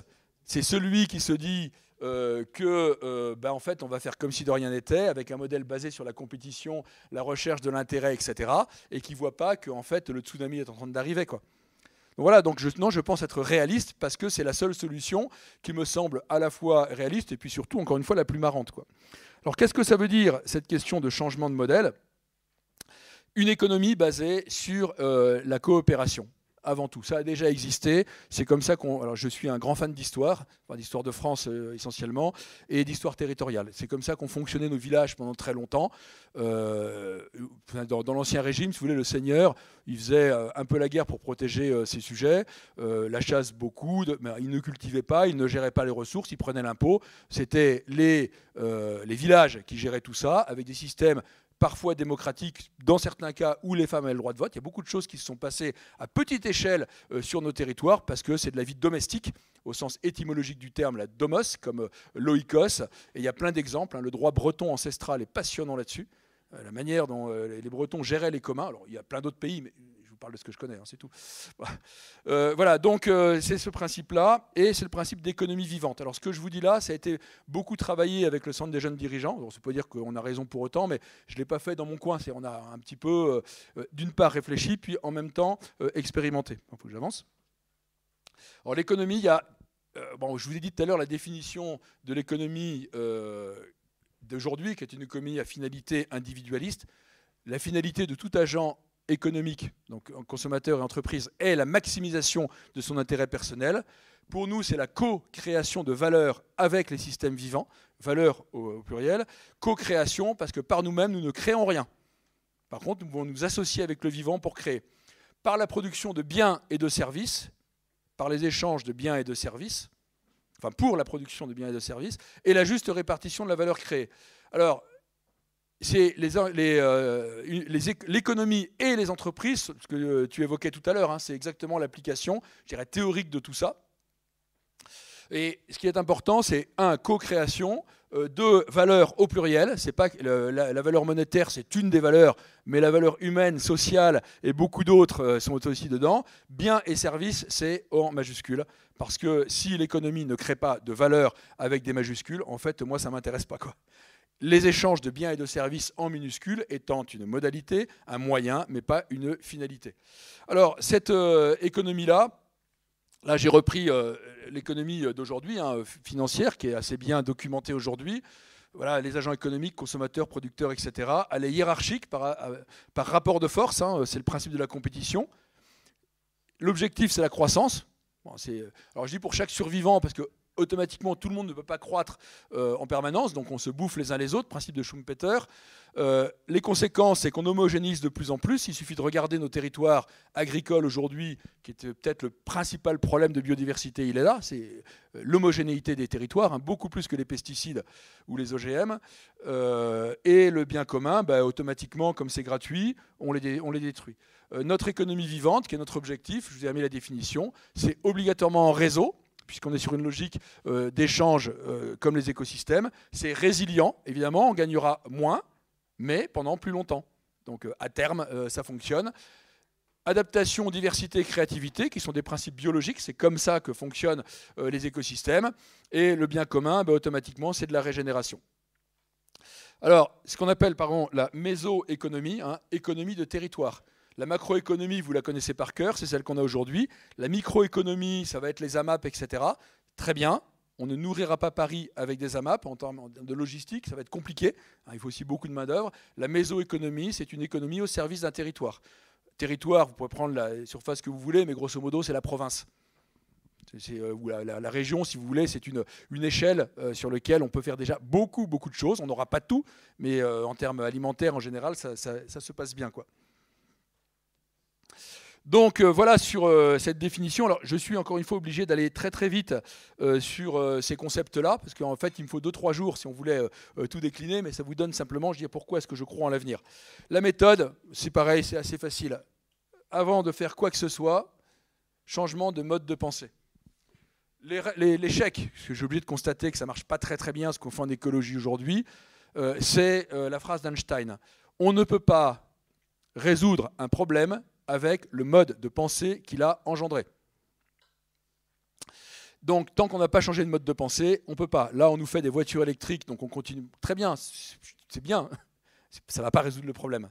c'est celui qui se dit en fait, on va faire comme si de rien n'était, avec un modèle basé sur la compétition, la recherche de l'intérêt, etc., et qui ne voit pas que en fait, le tsunami est en train d'arriver, quoi. Voilà, donc je pense être réaliste parce que c'est la seule solution qui me semble à la fois réaliste et puis surtout, encore une fois, la plus marrante, quoi. Alors, qu'est-ce que ça veut dire, cette question de changement de modèle? Une économie basée sur la coopération. avant tout. Ça a déjà existé. C'est comme ça qu'on... Alors, je suis un grand fan d'histoire, enfin, d'histoire de France essentiellement, et d'histoire territoriale. C'est comme ça qu'ont fonctionné nos villages pendant très longtemps. Dans l'ancien régime, si vous voulez, le seigneur, il faisait un peu la guerre pour protéger ses sujets, la chasse beaucoup, mais il ne cultivait pas, il ne gérait pas les ressources, il prenait l'impôt. C'était les villages qui géraient tout ça, avec des systèmes parfois démocratiques, dans certains cas où les femmes avaient le droit de vote. Il y a beaucoup de choses qui se sont passées à petite échelle sur nos territoires, parce que c'est de la vie domestique, au sens étymologique du terme, la domos, comme loikos. Et il y a plein d'exemples. Hein. Le droit breton ancestral est passionnant là-dessus. La manière dont les Bretons géraient les communs. Alors, il y a plein d'autres pays, mais je vous parle de ce que je connais, hein, c'est tout. Voilà, donc c'est ce principe-là, et c'est le principe d'économie vivante. Alors, ce que je vous dis là, ça a été beaucoup travaillé avec le Centre des jeunes dirigeants. On ne peut pas dire qu'on a raison pour autant, mais je ne l'ai pas fait dans mon coin. On a un petit peu, d'une part, réfléchi, puis en même temps, expérimenté. Il faut que j'avance. Alors, l'économie, il y a... bon, je vous ai dit tout à l'heure la définition de l'économie d'aujourd'hui, qui est une économie à finalité individualiste. La finalité de tout agent économique, donc consommateur et entreprise, est la maximisation de son intérêt personnel. Pour nous, c'est la co-création de valeur avec les systèmes vivants, valeur au pluriel, co-création parce que par nous-mêmes, nous ne créons rien. Par contre, nous pouvons nous associer avec le vivant pour créer. Par la production de biens et de services, par les échanges de biens et de services, enfin pour la production de biens et de services, et la juste répartition de la valeur créée. Alors, c'est l'économie et les entreprises, ce que tu évoquais tout à l'heure, hein, c'est exactement l'application, je dirais, théorique de tout ça. Et ce qui est important, c'est co-création, deux, valeur au pluriel. C'est pas la valeur monétaire, c'est une des valeurs, mais la valeur humaine, sociale et beaucoup d'autres sont aussi dedans. Biens et services, c'est en majuscule. Parce que si l'économie ne crée pas de valeur avec des majuscules, en fait, moi, ça ne m'intéresse pas, quoi. Les échanges de biens et de services en minuscules étant une modalité, un moyen, mais pas une finalité. Alors, cette économie-là, là, j'ai repris l'économie d'aujourd'hui, hein, financière, qui est assez bien documentée aujourd'hui. Voilà, les agents économiques, consommateurs, producteurs, etc. Elle est hiérarchique par rapport de force, hein, c'est le principe de la compétition. L'objectif, c'est la croissance. Bon, alors, je dis pour chaque survivant, parce que automatiquement, tout le monde ne peut pas croître en permanence, donc on se bouffe les uns les autres, principe de Schumpeter. Les conséquences, c'est qu'on homogénise de plus en plus. Il suffit de regarder nos territoires agricoles aujourd'hui, qui est peut-être le principal problème de biodiversité, il est là, c'est l'homogénéité des territoires, hein, beaucoup plus que les pesticides ou les OGM. Et le bien commun, automatiquement, comme c'est gratuit, on les détruit. Notre économie vivante, qui est notre objectif, je vous ai mis la définition, c'est obligatoirement en réseau, puisqu'on est sur une logique d'échange comme les écosystèmes. C'est résilient, évidemment, on gagnera moins, mais pendant plus longtemps. Donc à terme, ça fonctionne. Adaptation, diversité, créativité, qui sont des principes biologiques, c'est comme ça que fonctionnent les écosystèmes. Et le bien commun, automatiquement, c'est de la régénération. Alors, ce qu'on appelle, la mésoéconomie, hein, économie de territoire. La macroéconomie, vous la connaissez par cœur, c'est celle qu'on a aujourd'hui. La microéconomie, ça va être les AMAP, etc. Très bien. On ne nourrira pas Paris avec des AMAP en termes de logistique, ça va être compliqué. Il faut aussi beaucoup de main-d'œuvre. La mésoéconomie, c'est une économie au service d'un territoire. Territoire, vous pouvez prendre la surface que vous voulez, mais grosso modo, c'est la province. Ou la région, si vous voulez, c'est une échelle sur laquelle on peut faire déjà beaucoup de choses. On n'aura pas tout, mais en termes alimentaires, en général, ça se passe bien, quoi. Donc voilà sur cette définition. Alors je suis encore une fois obligé d'aller très vite sur ces concepts-là, parce qu'en fait il me faut 2-3 jours si on voulait tout décliner, mais ça vous donne simplement, je dis pourquoi est-ce que je crois en l'avenir. La méthode, c'est pareil, c'est assez facile. Avant de faire quoi que ce soit, changement de mode de pensée. L'échec, parce que j'ai oublié de constater que ça ne marche pas très bien ce qu'on fait en écologie aujourd'hui, c'est la phrase d'Einstein. On ne peut pas résoudre un problème avec le mode de pensée qu'il a engendré. Donc, tant qu'on n'a pas changé de mode de pensée, on ne peut pas. Là, on nous fait des voitures électriques, donc on continue. Très bien, c'est bien. Ça ne va pas résoudre le problème.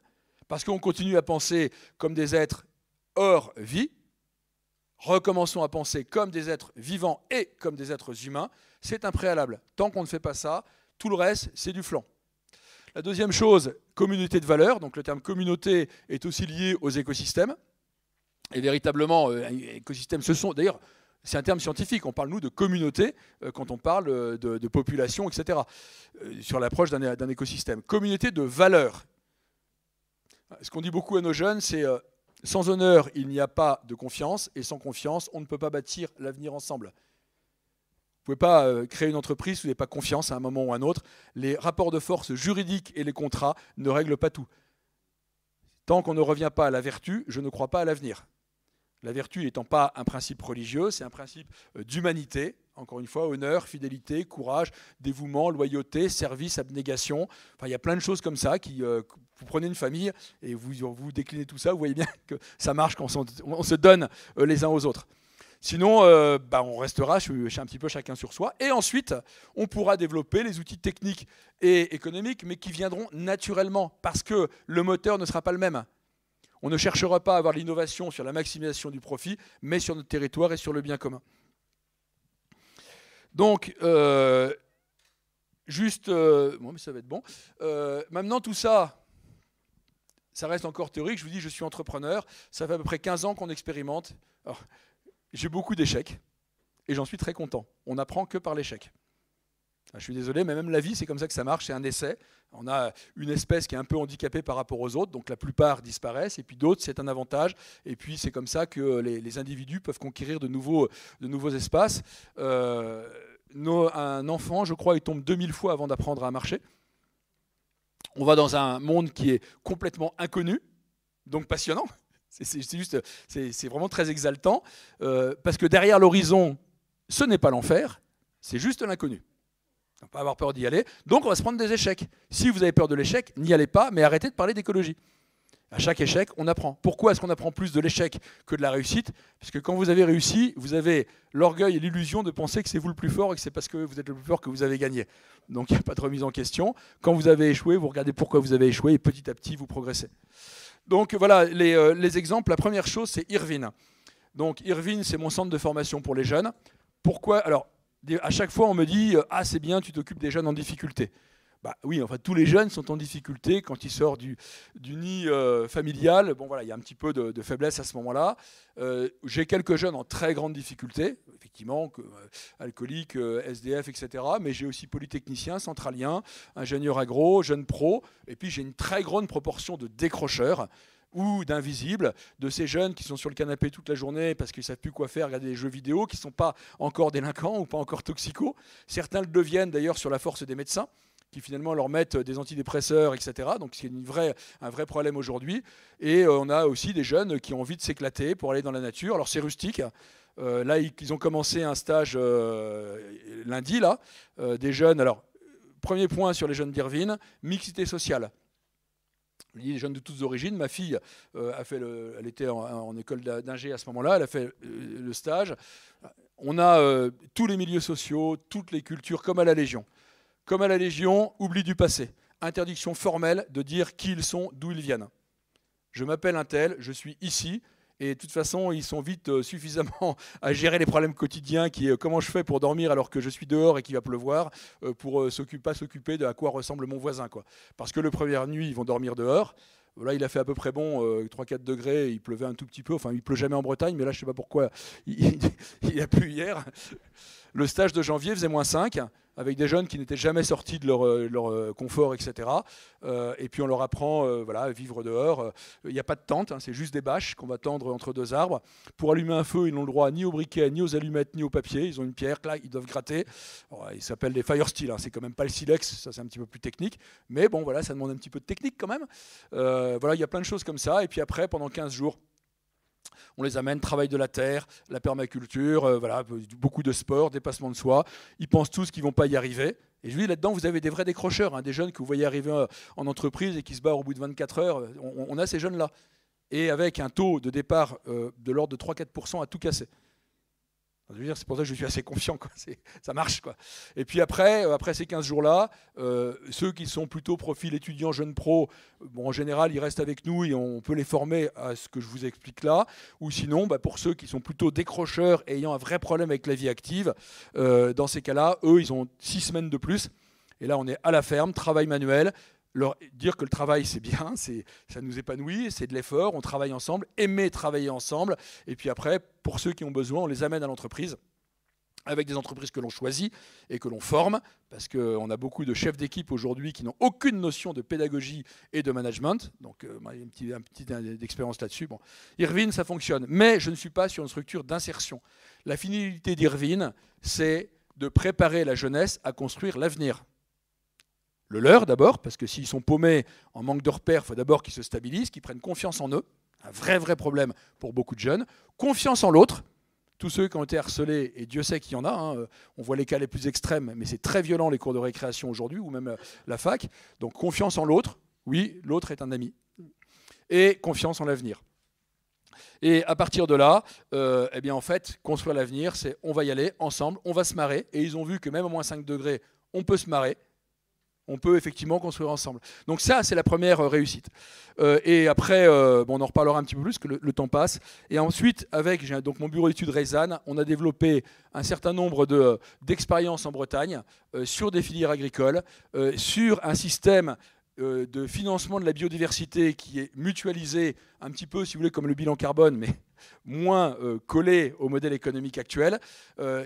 Parce qu'on continue à penser comme des êtres hors vie. Recommençons à penser comme des êtres vivants et comme des êtres humains. C'est un préalable. Tant qu'on ne fait pas ça, tout le reste, c'est du flan. La deuxième chose, communauté de valeurs. Donc le terme communauté est aussi lié aux écosystèmes. Et véritablement, écosystème, ce sont d'ailleurs, c'est un terme scientifique, on parle nous de communauté quand on parle de population, etc. Sur l'approche d'un écosystème. Communauté de valeurs. Ce qu'on dit beaucoup à nos jeunes, c'est sans honneur, il n'y a pas de confiance, et sans confiance, on ne peut pas bâtir l'avenir ensemble. Vous ne pouvez pas créer une entreprise si vous n'avez pas confiance à un moment ou à un autre. Les rapports de force juridiques et les contrats ne règlent pas tout. Tant qu'on ne revient pas à la vertu, je ne crois pas à l'avenir. La vertu n'étant pas un principe religieux, c'est un principe d'humanité. Encore une fois, honneur, fidélité, courage, dévouement, loyauté, service, abnégation. Enfin, il y a plein de choses comme ça qui, vous prenez une famille et vous déclinez tout ça, vous voyez bien que ça marche quand on se donne les uns aux autres. Sinon, on restera un petit peu chacun sur soi. Et ensuite, on pourra développer les outils techniques et économiques, mais qui viendront naturellement, parce que le moteur ne sera pas le même. On ne cherchera pas à avoir l'innovation sur la maximisation du profit, mais sur notre territoire et sur le bien commun. Donc, bon, mais ça va être bon. Maintenant, tout ça, ça reste encore théorique. Je vous dis, je suis entrepreneur. Ça fait à peu près 15 ans qu'on expérimente. Alors, j'ai beaucoup d'échecs et j'en suis très content. On n'apprend que par l'échec. Je suis désolé, mais même la vie, c'est comme ça que ça marche, c'est un essai. On a une espèce qui est un peu handicapée par rapport aux autres, donc la plupart disparaissent, et puis d'autres, c'est un avantage. Et puis c'est comme ça que les individus peuvent conquérir de nouveaux espaces. Un enfant, je crois, il tombe 2000 fois avant d'apprendre à marcher. On va dans un monde qui est complètement inconnu, donc passionnant. C'est vraiment très exaltant, parce que derrière l'horizon, ce n'est pas l'enfer, c'est juste l'inconnu. On ne va pas avoir peur d'y aller, donc on va se prendre des échecs. Si vous avez peur de l'échec, n'y allez pas, mais arrêtez de parler d'écologie. À chaque échec, on apprend. Pourquoi est-ce qu'on apprend plus de l'échec que de la réussite? Parce que quand vous avez réussi, vous avez l'orgueil et l'illusion de penser que c'est vous le plus fort et que c'est parce que vous êtes le plus fort que vous avez gagné. Donc il n'y a pas de remise en question. Quand vous avez échoué, vous regardez pourquoi vous avez échoué et petit à petit, vous progressez. Donc voilà, les exemples. La première chose, c'est Irvine. Donc Irvine, c'est mon centre de formation pour les jeunes. Pourquoi? Alors, à chaque fois, on me dit « Ah, c'est bien, tu t'occupes des jeunes en difficulté ». Bah, oui, enfin, tous les jeunes sont en difficulté quand ils sortent du nid familial. Bon, voilà, il y a un petit peu de faiblesse à ce moment-là. J'ai quelques jeunes en très grande difficulté, effectivement, alcooliques, SDF, etc. Mais j'ai aussi polytechniciens, centraliens, ingénieurs agro, jeunes pros. Et puis, j'ai une très grande proportion de décrocheurs ou d'invisibles, de ces jeunes qui sont sur le canapé toute la journée parce qu'ils ne savent plus quoi faire, regarder des jeux vidéo, qui ne sont pas encore délinquants ou pas encore toxicos. Certains le deviennent d'ailleurs sur la force des médecins, qui finalement leur mettent des antidépresseurs, etc. Donc c'est un vrai problème aujourd'hui. Et on a aussi des jeunes qui ont envie de s'éclater pour aller dans la nature. Alors c'est rustique. Là, ils ont commencé un stage lundi, là, des jeunes. Alors, premier point sur les jeunes d'Irvine, mixité sociale. Les jeunes de toutes origines. Ma fille elle était en école d'ingé à ce moment-là, elle a fait le stage. On a tous les milieux sociaux, toutes les cultures, comme à la Légion. Comme à la Légion, oubli du passé. Interdiction formelle de dire qui ils sont, d'où ils viennent. Je m'appelle un tel, je suis ici, et de toute façon, ils sont vite suffisamment à gérer les problèmes quotidiens, qui est comment je fais pour dormir alors que je suis dehors et qu'il va pleuvoir, pour pas s'occuper de à quoi ressemble mon voisin, quoi. Parce que le première nuit, ils vont dormir dehors. Là, il a fait à peu près bon, 3-4 degrés, il pleuvait un tout petit peu. Enfin, il pleut jamais en Bretagne, mais là, je ne sais pas pourquoi, il a plu hier. Le stage de janvier faisait -5, avec des jeunes qui n'étaient jamais sortis de leur confort, etc. Et puis on leur apprend voilà, à vivre dehors. Il n'y a pas de tente, hein, c'est juste des bâches qu'on va tendre entre deux arbres. Pour allumer un feu, ils n'ont le droit ni au briquet, ni aux allumettes, ni au papier. Ils ont une pierre, là, ils doivent gratter. Alors, ils s'appellent des fire steel, hein, c'est quand même pas le silex, ça c'est un petit peu plus technique. Mais bon, voilà, ça demande un petit peu de technique quand même. Voilà, il y a plein de choses comme ça. Et puis après, pendant 15 jours, on les amène, travail de la terre, la permaculture, voilà, beaucoup de sport, dépassement de soi. Ils pensent tous qu'ils ne vont pas y arriver. Et je dis, là-dedans, vous avez des vrais décrocheurs, hein, des jeunes que vous voyez arriver en entreprise et qui se barrent au bout de 24 heures. On a ces jeunes-là. Et avec un taux de départ de l'ordre de 3-4% à tout casser. Je veux dire, c'est pour ça que je suis assez confiant, quoi. Ça marche, quoi. Et puis après ces 15 jours-là, ceux qui sont plutôt profil étudiant, jeunes pro, bon, en général, ils restent avec nous et on peut les former à ce que je vous explique là. Ou sinon, pour ceux qui sont plutôt décrocheurs et ayant un vrai problème avec la vie active, dans ces cas-là, eux, ils ont 6 semaines de plus. Et là, on est à la ferme, travail manuel. leur dire que le travail c'est bien, ça nous épanouit, c'est de l'effort, on travaille ensemble, aimer travailler ensemble, et puis après, pour ceux qui ont besoin, on les amène à l'entreprise, avec des entreprises que l'on choisit et que l'on forme, parce qu'on a beaucoup de chefs d'équipe aujourd'hui qui n'ont aucune notion de pédagogie et de management, donc il y a une petite expérience là-dessus. Bon. Irvine, ça fonctionne, mais je ne suis pas sur une structure d'insertion. La finalité d'Irvine, c'est de préparer la jeunesse à construire l'avenir. Le leur d'abord, parce que s'ils sont paumés en manque de repères, il faut d'abord qu'ils se stabilisent, qu'ils prennent confiance en eux, un vrai problème pour beaucoup de jeunes, confiance en l'autre, tous ceux qui ont été harcelés, et Dieu sait qu'il y en a, hein, on voit les cas les plus extrêmes, mais c'est très violent les cours de récréation aujourd'hui, ou même la fac, donc confiance en l'autre, oui, l'autre est un ami, et confiance en l'avenir. Et à partir de là, eh bien en fait, construire l'avenir, c'est on va y aller ensemble, on va se marrer, et ils ont vu que même à moins 5 degrés, on peut se marrer, on peut effectivement construire ensemble. Donc ça, c'est la première réussite. Et après, bon, on en reparlera un petit peu plus, que le temps passe. Et ensuite, avec donc mon bureau d'études Rayzane, on a développé un certain nombre d'expériences en Bretagne sur des filières agricoles, sur un système de financement de la biodiversité qui est mutualisé un petit peu, si vous voulez, comme le bilan carbone, mais moins collé au modèle économique actuel.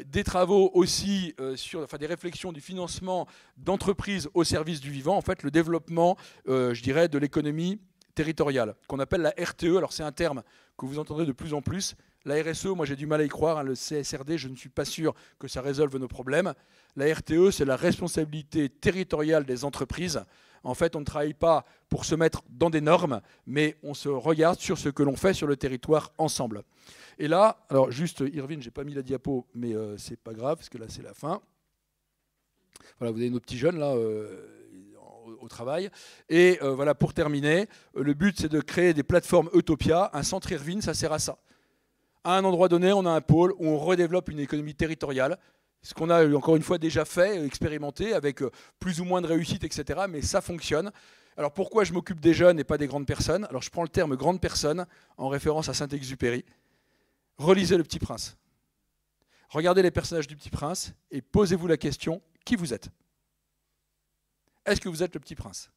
Des travaux aussi sur des réflexions du financement d'entreprises au service du vivant, en fait le développement, je dirais, de l'économie territoriale, qu'on appelle la RTE. Alors c'est un terme que vous entendrez de plus en plus. La RSE, moi j'ai du mal à y croire, hein, le CSRD, je ne suis pas sûr que ça résolve nos problèmes. La RTE, c'est la responsabilité territoriale des entreprises. En fait, on ne travaille pas pour se mettre dans des normes, mais on se regarde sur ce que l'on fait sur le territoire ensemble. Et là, alors juste, Irvine, j'ai pas mis la diapo, mais c'est pas grave, parce que là, c'est la fin. Voilà, vous avez nos petits jeunes, là, au travail. Et voilà, pour terminer, le but, c'est de créer des plateformes Utopia. Un centre Irvine, ça sert à ça. À un endroit donné, on a un pôle où on redéveloppe une économie territoriale. Ce qu'on a encore une fois déjà fait, expérimenté, avec plus ou moins de réussite, etc. Mais ça fonctionne. Alors pourquoi je m'occupe des jeunes et pas des grandes personnes? Alors je prends le terme grande personne en référence à Saint-Exupéry. Relisez Le Petit Prince. Regardez les personnages du Petit Prince et posez-vous la question, qui vous êtes? Est-ce que vous êtes le Petit Prince?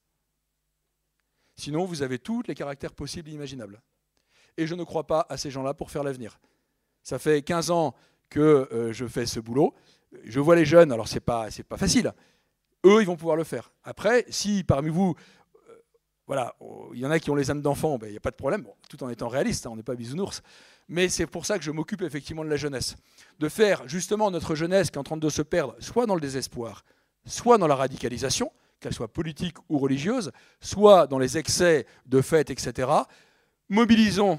Sinon, vous avez tous les caractères possibles et imaginables. Et je ne crois pas à ces gens-là pour faire l'avenir. Ça fait 15 ans que je fais ce boulot. Je vois les jeunes, alors c'est pas facile. Eux, ils vont pouvoir le faire. Après, si parmi vous, voilà, il y en a qui ont les âmes d'enfants, ben, il n'y a pas de problème, bon, tout en étant réaliste, hein, on n'est pas bisounours. Mais c'est pour ça que je m'occupe effectivement de la jeunesse. De faire justement notre jeunesse qui est en train de se perdre, soit dans le désespoir, soit dans la radicalisation, qu'elle soit politique ou religieuse, soit dans les excès de fêtes, etc. Mobilisons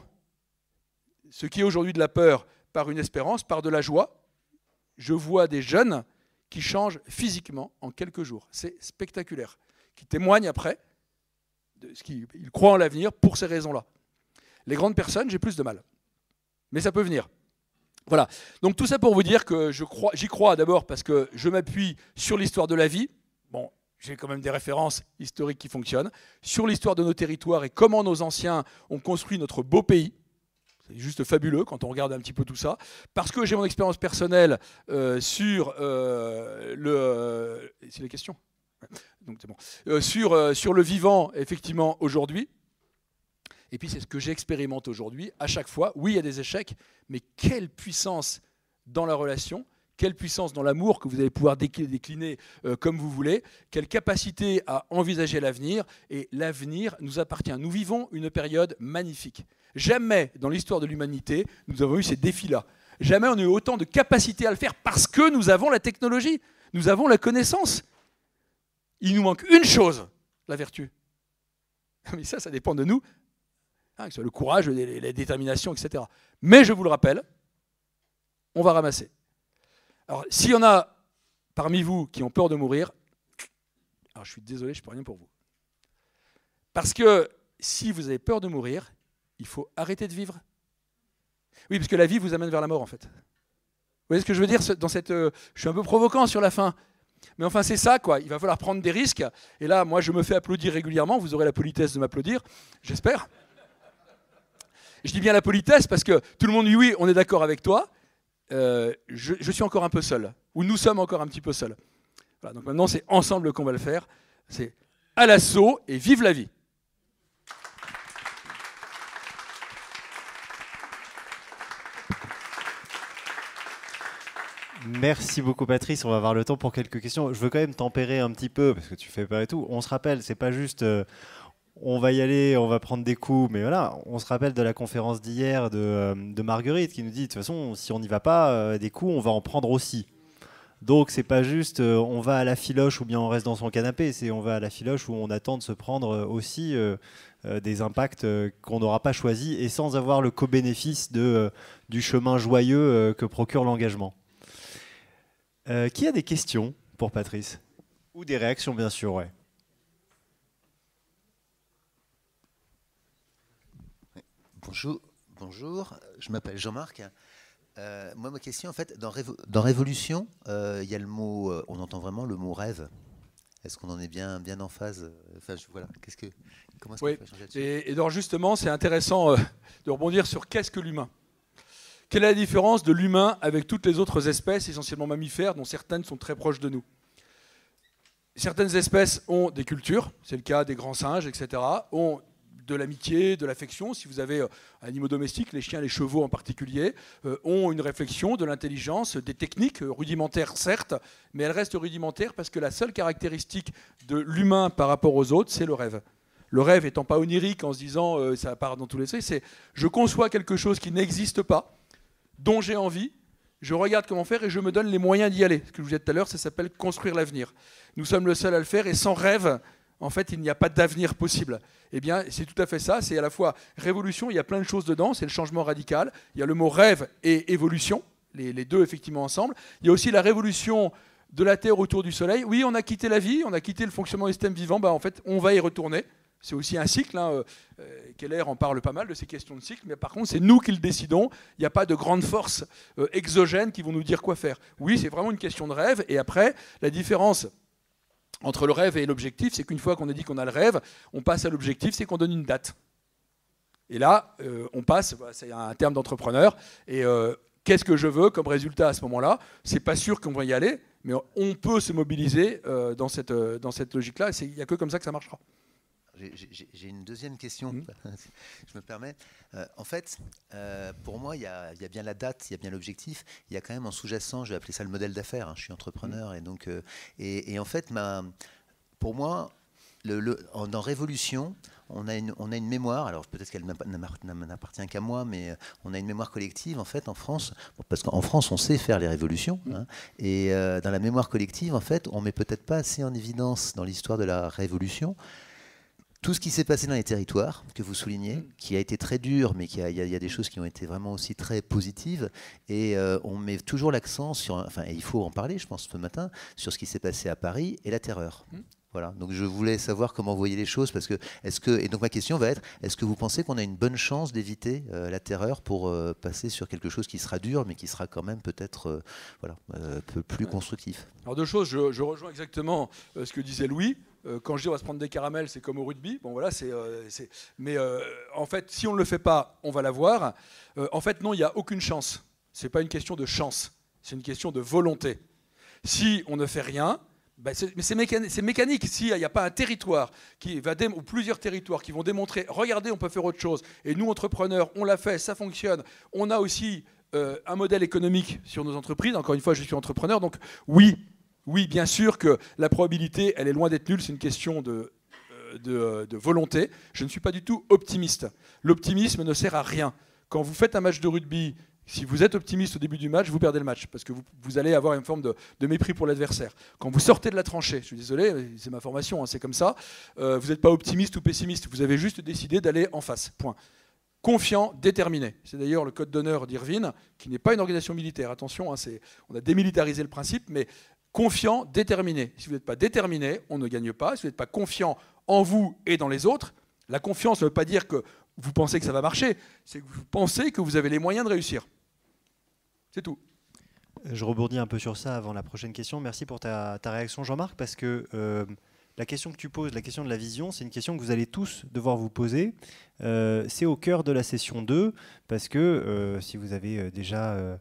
ce qui est aujourd'hui de la peur par une espérance, par de la joie. Je vois des jeunes qui changent physiquement en quelques jours. C'est spectaculaire. Qui témoignent après de ce qu'ils croient en l'avenir pour ces raisons-là. Les grandes personnes, j'ai plus de mal. Mais ça peut venir. Voilà. Donc tout ça pour vous dire que j'y crois d'abord parce que je m'appuie sur l'histoire de la vie. Bon, j'ai quand même des références historiques qui fonctionnent. Sur l'histoire de nos territoires et comment nos anciens ont construit notre beau pays. C'est juste fabuleux quand on regarde un petit peu tout ça. Parce que j'ai mon expérience personnelle sur c'est les questions. Donc c'est bon. Sur le vivant, effectivement, aujourd'hui. Et puis c'est ce que j'expérimente aujourd'hui. À chaque fois, oui, il y a des échecs, mais quelle puissance dans la relation, quelle puissance dans l'amour que vous allez pouvoir décliner comme vous voulez, quelle capacité à envisager l'avenir. Et l'avenir nous appartient. Nous vivons une période magnifique. Jamais dans l'histoire de l'humanité, nous avons eu ces défis-là. Jamais on a eu autant de capacité à le faire parce que nous avons la technologie, nous avons la connaissance. Il nous manque une chose, la vertu. Mais ça dépend de nous, hein, que ce soit le courage, la détermination, etc. Mais je vous le rappelle, on va ramasser. Alors, s'il y en a parmi vous qui ont peur de mourir, alors je suis désolé, je ne peux rien pour vous. Parce que si vous avez peur de mourir, il faut arrêter de vivre. Oui, parce que la vie vous amène vers la mort, en fait. Vous voyez ce que je veux dire dans cette, je suis un peu provocant sur la fin. Mais enfin, c'est ça, quoi. Il va falloir prendre des risques. Et là, moi, je me fais applaudir régulièrement. Vous aurez la politesse de m'applaudir, j'espère. Je dis bien la politesse parce que tout le monde dit oui, on est d'accord avec toi. Je suis encore un peu seul. Ou nous sommes encore un petit peu seuls. Voilà, donc maintenant, c'est ensemble qu'on va le faire. C'est à l'assaut et vive la vie. Merci beaucoup Patrice, on va avoir le temps pour quelques questions. Je veux quand même tempérer un petit peu parce que tu fais pas et tout. On se rappelle, c'est pas juste on va y aller, on va prendre des coups, mais voilà, on se rappelle de la conférence d'hier de Marguerite qui nous dit de toute façon si on n'y va pas des coups, on va en prendre aussi. Donc c'est pas juste on va à la filoche ou bien on reste dans son canapé, c'est on va à la filoche où on attend de se prendre aussi des impacts qu'on n'aura pas choisis et sans avoir le co-bénéfice du chemin joyeux que procure l'engagement. Qui a des questions pour Patrice? Ou des réactions, bien sûr, ouais. Bonjour, je m'appelle Jean-Marc. Moi, ma question, en fait, dans Révolution, il y a le mot, on entend vraiment le mot rêve. Est-ce qu'on en est bien en phase? Enfin, voilà, comment est-ce qu'on peut changer là-dessus? Et donc justement, c'est intéressant de rebondir sur qu'est-ce que l'humain. Quelle est la différence de l'humain avec toutes les autres espèces, essentiellement mammifères, dont certaines sont très proches de nous? Certaines espèces ont des cultures, c'est le cas des grands singes, etc., ont de l'amitié, de l'affection. Si vous avez un animal domestique, les chiens, les chevaux en particulier, ont une réflexion, de l'intelligence, des techniques rudimentaires, certes, mais elles restent rudimentaires parce que la seule caractéristique de l'humain par rapport aux autres, c'est le rêve. Le rêve étant pas onirique en se disant ça part dans tous les sens, c'est je conçois quelque chose qui n'existe pas, dont j'ai envie, je regarde comment faire et je me donne les moyens d'y aller. Ce que je vous disais tout à l'heure, ça s'appelle construire l'avenir. Nous sommes le seul à le faire et sans rêve, en fait, il n'y a pas d'avenir possible. Eh bien, c'est tout à fait ça. C'est à la fois révolution, il y a plein de choses dedans, c'est le changement radical. Il y a le mot rêve et évolution, les deux effectivement ensemble. Il y a aussi la révolution de la Terre autour du Soleil. Oui, on a quitté la vie, on a quitté le fonctionnement du système vivant. En fait, on va y retourner. C'est aussi un cycle. Keller en parle pas mal de ces questions de cycle, mais par contre, c'est nous qui le décidons. Il n'y a pas de grandes forces exogènes qui vont nous dire quoi faire. Oui, c'est vraiment une question de rêve. Et après, la différence entre le rêve et l'objectif, c'est qu'une fois qu'on a dit qu'on a le rêve, on passe à l'objectif, c'est qu'on donne une date. Et là, on passe, c'est un terme d'entrepreneur, et qu'est-ce que je veux comme résultat à ce moment-là? C'est pas sûr qu'on va y aller, mais on peut se mobiliser dans cette logique-là, et il n'y a que comme ça que ça marchera. J'ai une deuxième question, je me permets. En fait, pour moi, il y a bien la date, il y a bien l'objectif, il y a quand même en sous-jacent, je vais appeler ça le modèle d'affaires, je suis entrepreneur, et donc, et en fait, pour moi, dans Révolution, on a une mémoire, alors peut-être qu'elle n'appartient qu'à moi, mais on a une mémoire collective en fait en France, parce qu'en France on sait faire les révolutions, et dans la mémoire collective en fait on met peut-être pas assez en évidence dans l'histoire de la Révolution tout ce qui s'est passé dans les territoires, que vous soulignez, qui a été très dur, mais il y a des choses qui ont été vraiment aussi très positives. Et on met toujours l'accent sur, enfin, et il faut en parler, je pense, ce matin, sur ce qui s'est passé à Paris et la terreur. Voilà. Donc je voulais savoir comment vous voyez les choses, parce que et donc ma question va être, est-ce que vous pensez qu'on a une bonne chance d'éviter la terreur pour passer sur quelque chose qui sera dur, mais qui sera quand même peut-être un peu plus constructif? Alors deux choses, je rejoins exactement ce que disait Louis. Quand je dis on va se prendre des caramels, c'est comme au rugby. Bon voilà, mais en fait, si on ne le fait pas, on va l'avoir. En fait, non, il n'y a aucune chance. C'est pas une question de chance, c'est une question de volonté. Si on ne fait rien, c'est mécanique. S'il n'y a pas un territoire ou plusieurs territoires qui vont démontrer, regardez, on peut faire autre chose. Et nous, entrepreneurs, on l'a fait, ça fonctionne. On a aussi un modèle économique sur nos entreprises. Encore une fois, je suis entrepreneur, donc oui, bien sûr que la probabilité, elle est loin d'être nulle. C'est une question de volonté. Je ne suis pas du tout optimiste. L'optimisme ne sert à rien. Quand vous faites un match de rugby, si vous êtes optimiste au début du match, vous perdez le match, parce que vous allez avoir une forme de mépris pour l'adversaire. Quand vous sortez de la tranchée, je suis désolé, c'est ma formation, c'est comme ça, vous n'êtes pas optimiste ou pessimiste, vous avez juste décidé d'aller en face, point. Confiant, déterminé. C'est d'ailleurs le code d'honneur d'Irvine, qui n'est pas une organisation militaire. Attention, on a démilitarisé le principe, mais confiant, déterminé. Si vous n'êtes pas déterminé, on ne gagne pas. Si vous n'êtes pas confiant en vous et dans les autres, la confiance ne veut pas dire que vous pensez que ça va marcher, c'est que vous pensez que vous avez les moyens de réussir. C'est tout. Je rebondis un peu sur ça avant la prochaine question. Merci pour ta réaction, Jean-Marc, parce que la question que tu poses, la question de la vision, c'est une question que vous allez tous devoir vous poser. C'est au cœur de la session 2, parce que si vous avez déjà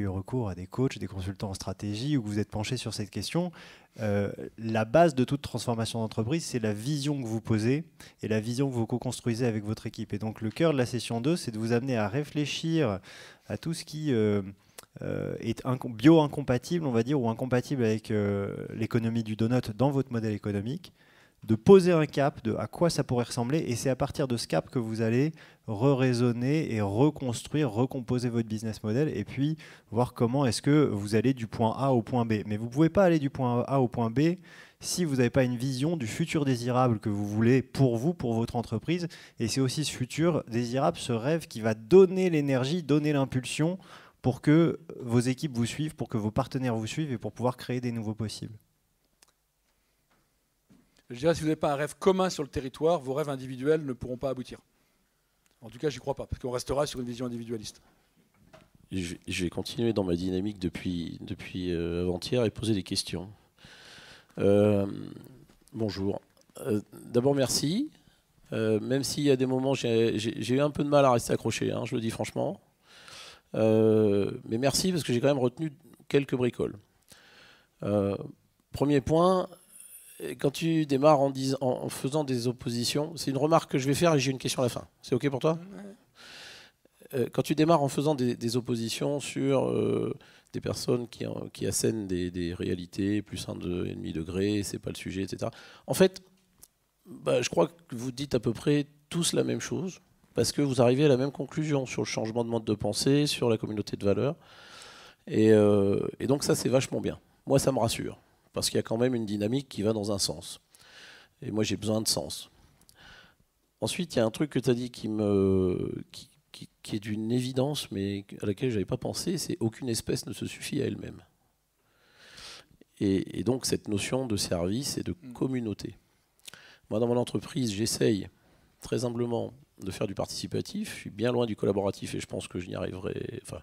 eu recours à des coachs, des consultants en stratégie, ou que vous êtes penché sur cette question. La base de toute transformation d'entreprise, c'est la vision que vous posez et la vision que vous co-construisez avec votre équipe. Et donc le cœur de la session 2, c'est de vous amener à réfléchir à tout ce qui est bio-incompatible, on va dire, ou incompatible avec l'économie du donut dans votre modèle économique, de poser un cap de à quoi ça pourrait ressembler, et c'est à partir de ce cap que vous allez re-raisonner et reconstruire, recomposer votre business model, et puis voir comment est-ce que vous allez du point A au point B. Mais vous ne pouvez pas aller du point A au point B si vous n'avez pas une vision du futur désirable que vous voulez pour vous, pour votre entreprise. Et c'est aussi ce futur désirable, ce rêve qui va donner l'énergie, donner l'impulsion pour que vos équipes vous suivent, pour que vos partenaires vous suivent et pour pouvoir créer des nouveaux possibles. Je dirais, si vous n'avez pas un rêve commun sur le territoire, vos rêves individuels ne pourront pas aboutir. En tout cas, j'y crois pas, parce qu'on restera sur une vision individualiste. Je vais continuer dans ma dynamique depuis avant-hier et poser des questions. Bonjour. D'abord, merci. Même s'il y a des moments, j'ai eu un peu de mal à rester accroché, je le dis franchement. Mais merci, parce que j'ai quand même retenu quelques bricoles. Premier point, quand tu démarres en faisant des oppositions, c'est une remarque que je vais faire et j'ai une question à la fin. C'est OK pour toi ? Quand tu démarres en faisant des oppositions sur des personnes qui assènent des réalités, plus 1,5 degré, c'est pas le sujet, etc. En fait, je crois que vous dites à peu près tous la même chose, parce que vous arrivez à la même conclusion sur le changement de mode de pensée, sur la communauté de valeurs. Et donc ça, c'est vachement bien. Moi, ça me rassure, parce qu'il y a quand même une dynamique qui va dans un sens. Et moi, j'ai besoin de sens. Ensuite, il y a un truc que tu as dit qui est d'une évidence, mais à laquelle je n'avais pas pensé, c'est aucune espèce ne se suffit à elle-même. Et donc, cette notion de service et de communauté. Moi, dans mon entreprise, j'essaye très humblement de faire du participatif. Je suis bien loin du collaboratif et je pense que je n'y arriverai. Enfin,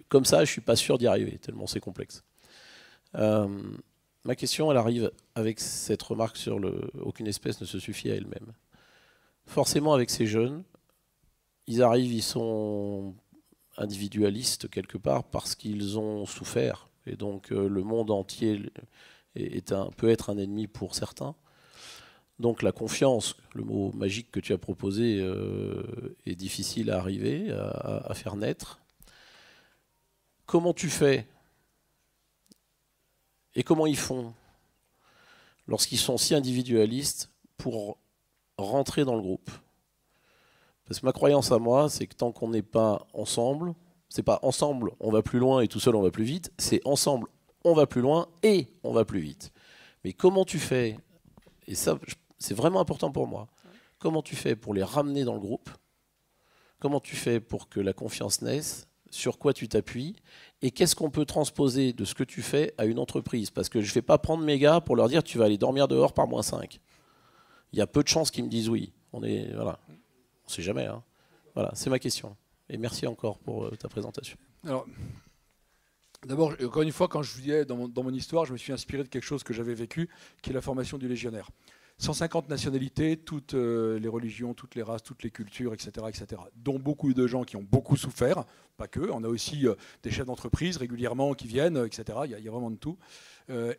comme ça, je ne suis pas sûr d'y arriver, tellement c'est complexe. Ma question, elle arrive avec cette remarque sur aucune espèce ne se suffit à elle-même. Forcément, avec ces jeunes, ils arrivent, ils sont individualistes quelque part parce qu'ils ont souffert. Et donc, le monde entier peut être un ennemi pour certains. Donc, la confiance, le mot magique que tu as proposé, est difficile à arriver, à faire naître. Comment tu fais ? Et comment ils font lorsqu'ils sont si individualistes pour rentrer dans le groupe? Parce que ma croyance à moi, c'est que tant qu'on n'est pas ensemble, c'est pas ensemble on va plus loin et tout seul on va plus vite, c'est ensemble on va plus loin et on va plus vite. Mais comment tu fais? Et ça, c'est vraiment important pour moi. Comment tu fais pour les ramener dans le groupe? Comment tu fais pour que la confiance naisse? Sur quoi tu t'appuies? Et qu'est-ce qu'on peut transposer de ce que tu fais à une entreprise? Parce que je ne vais pas prendre mes gars pour leur dire tu vas aller dormir dehors par -5. Il y a peu de chances qu'ils me disent oui. Voilà. On ne sait jamais. Voilà, c'est ma question. Et merci encore pour ta présentation. Alors, d'abord, encore une fois, quand je vous disais dans mon histoire, je me suis inspiré de quelque chose que j'avais vécu, qui est la formation du légionnaire. 150 nationalités, toutes les religions, toutes les races, toutes les cultures, etc., etc. Dont beaucoup de gens qui ont beaucoup souffert, pas que. On a aussi des chefs d'entreprise régulièrement qui viennent, etc. Il y a vraiment de tout.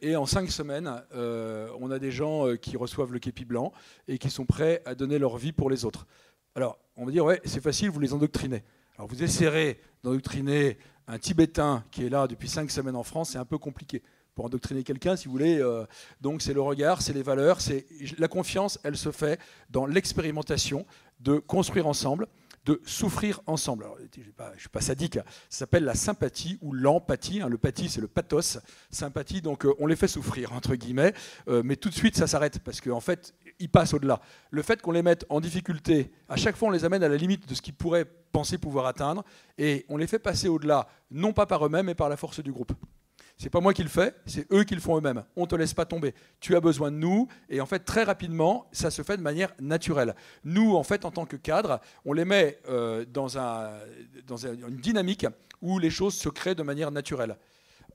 Et en 5 semaines, on a des gens qui reçoivent le képi blanc et qui sont prêts à donner leur vie pour les autres. Alors, on va dire, ouais, c'est facile, vous les endoctrinez. Alors, vous essaierez d'endoctriner un Tibétain qui est là depuis 5 semaines en France, c'est un peu compliqué. Pour endoctriner quelqu'un, si vous voulez. Donc c'est le regard, c'est les valeurs, c'est la confiance, elle se fait dans l'expérimentation de construire ensemble, de souffrir ensemble. Alors, je ne suis pas sadique, ça s'appelle la sympathie ou l'empathie. Le pathie, c'est le pathos. Sympathie, donc on les fait souffrir, entre guillemets, mais tout de suite, ça s'arrête, parce qu'en fait, ils passent au-delà. Le fait qu'on les mette en difficulté, à chaque fois, on les amène à la limite de ce qu'ils pourraient penser pouvoir atteindre, et on les fait passer au-delà, non pas par eux-mêmes, mais par la force du groupe. C'est pas moi qui le fais, c'est eux qui le font eux-mêmes. On ne te laisse pas tomber. Tu as besoin de nous. Et en fait, très rapidement, ça se fait de manière naturelle. Nous, en fait, en tant que cadre, on les met dans une dynamique où les choses se créent de manière naturelle.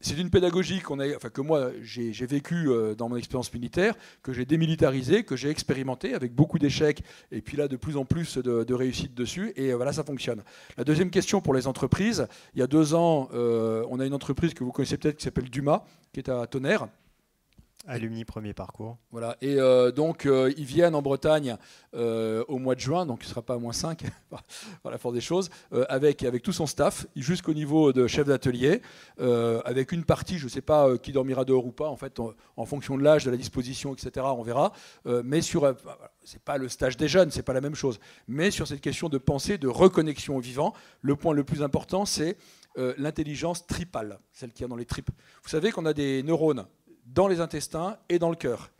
c'est une pédagogie que moi j'ai vécue dans mon expérience militaire, que j'ai démilitarisée, que j'ai expérimentée avec beaucoup d'échecs et puis là de plus en plus de réussite dessus. Et voilà, ça fonctionne. La deuxième question pour les entreprises. Il y a 2 ans, on a une entreprise que vous connaissez peut-être qui s'appelle Dumas, qui est à Tonnerre. Alumni premier parcours. Voilà. Et donc, ils viennent en Bretagne au mois de juin, donc il ne sera pas à -5, par la force des choses, avec tout son staff, jusqu'au niveau de chef d'atelier, avec une partie, je ne sais pas qui dormira dehors ou pas, en fait, en fonction de l'âge, de la disposition, etc., on verra. Mais c'est pas le stage des jeunes, c'est pas la même chose. Mais sur cette question de pensée, de reconnexion au vivant, le point le plus important, c'est l'intelligence tripale, celle qu'il y a dans les tripes. Vous savez qu'on a des neurones dans les intestins et dans le cœur.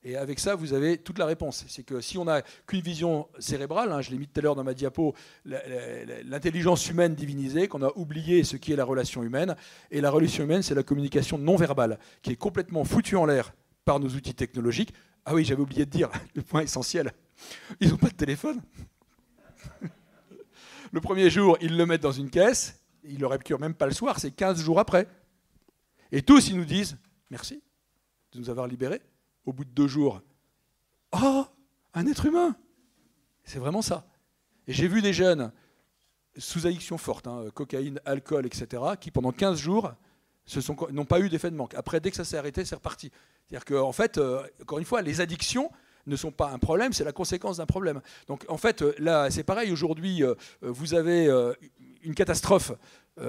Et avec ça, vous avez toute la réponse. C'est que si on n'a qu'une vision cérébrale, je l'ai mis tout à l'heure dans ma diapo, l'intelligence humaine divinisée, qu'on a oublié ce qui est la relation humaine. Et la relation humaine, c'est la communication non verbale, qui est complètement foutue en l'air par nos outils technologiques. Ah oui, j'avais oublié de dire, le point essentiel, ils n'ont pas de téléphone. Le premier jour, ils le mettent dans une caisse, ils le récupèrent même pas le soir, c'est 15 jours après. Et tous, ils nous disent « Merci de nous avoir libérés ». Au bout de 2 jours, « Oh, un être humain !» C'est vraiment ça. Et j'ai vu des jeunes sous addiction forte, cocaïne, alcool, etc., qui pendant 15 jours n'ont pas eu d'effet de manque. Après, dès que ça s'est arrêté, c'est reparti. C'est-à-dire qu'en fait, encore une fois, les addictions ne sont pas un problème, c'est la conséquence d'un problème. Donc en fait, là, c'est pareil. Aujourd'hui, vous avez une catastrophe,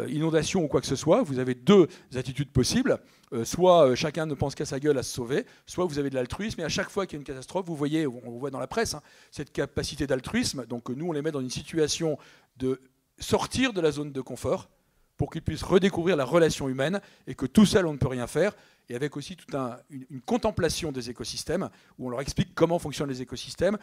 inondation ou quoi que ce soit. Vous avez 2 attitudes possibles. Soit chacun ne pense qu'à sa gueule à se sauver, soit vous avez de l'altruisme. Et à chaque fois qu'il y a une catastrophe, vous voyez, on voit dans la presse, cette capacité d'altruisme. Donc nous, on les met dans une situation de sortir de la zone de confort pour qu'ils puissent redécouvrir la relation humaine et que tout seul, on ne peut rien faire. Et avec aussi toute une contemplation des écosystèmes, où on leur explique comment fonctionnent les écosystèmes.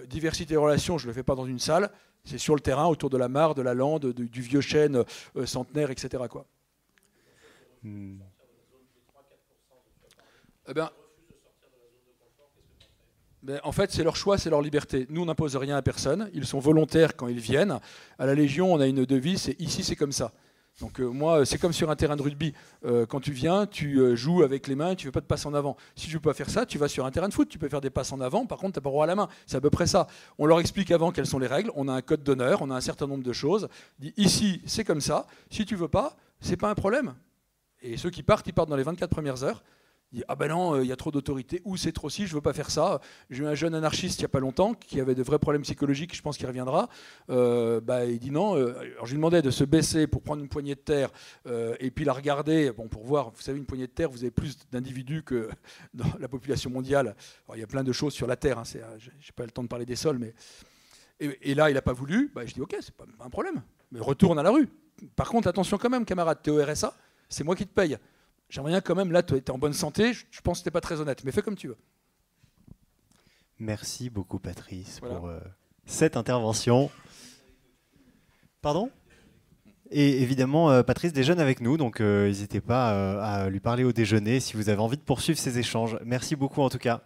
Diversité des relations, je ne le fais pas dans une salle, c'est sur le terrain, autour de la mare, de la lande, du vieux chêne centenaire, etc. quoi. Eh ben, en fait, c'est leur choix, c'est leur liberté. Nous, on n'impose rien à personne. Ils sont volontaires quand ils viennent. À la Légion, on a une devise, c'est « ici, c'est comme ça ». Donc moi, c'est comme sur un terrain de rugby. Quand tu viens, tu joues avec les mains, tu ne fais pas de passe en avant. Si tu ne peux pas faire ça, tu vas sur un terrain de foot, tu peux faire des passes en avant, par contre, tu n'as pas droit à la main. C'est à peu près ça. On leur explique avant quelles sont les règles, on a un code d'honneur, on a un certain nombre de choses. Ici, c'est comme ça. Si tu ne veux pas, ce n'est pas un problème. Et ceux qui partent, ils partent dans les 24 premières heures. Ils disent, ah ben non, il y a trop d'autorité, ou c'est trop si, je ne veux pas faire ça. J'ai eu un jeune anarchiste il n'y a pas longtemps qui avait de vrais problèmes psychologiques, je pense qu'il reviendra. Il dit non. Alors je lui demandais de se baisser pour prendre une poignée de terre et puis la regarder pour voir. Vous savez, une poignée de terre, vous avez plus d'individus que dans la population mondiale. Alors, il y a plein de choses sur la terre, je n'ai pas le temps de parler des sols, mais. Et là, il n'a pas voulu. Je dis ok, c'est pas un problème, mais retourne à la rue. Par contre, attention quand même, camarade, t'es au RSA, c'est moi qui te paye. J'aimerais bien quand même, là, tu es en bonne santé, je pense que tu n'es pas très honnête, mais fais comme tu veux. Merci beaucoup, Patrice, pour cette intervention. Pardon ? Et évidemment, Patrice déjeune avec nous, donc n'hésitez pas à lui parler au déjeuner si vous avez envie de poursuivre ces échanges. Merci beaucoup en tout cas.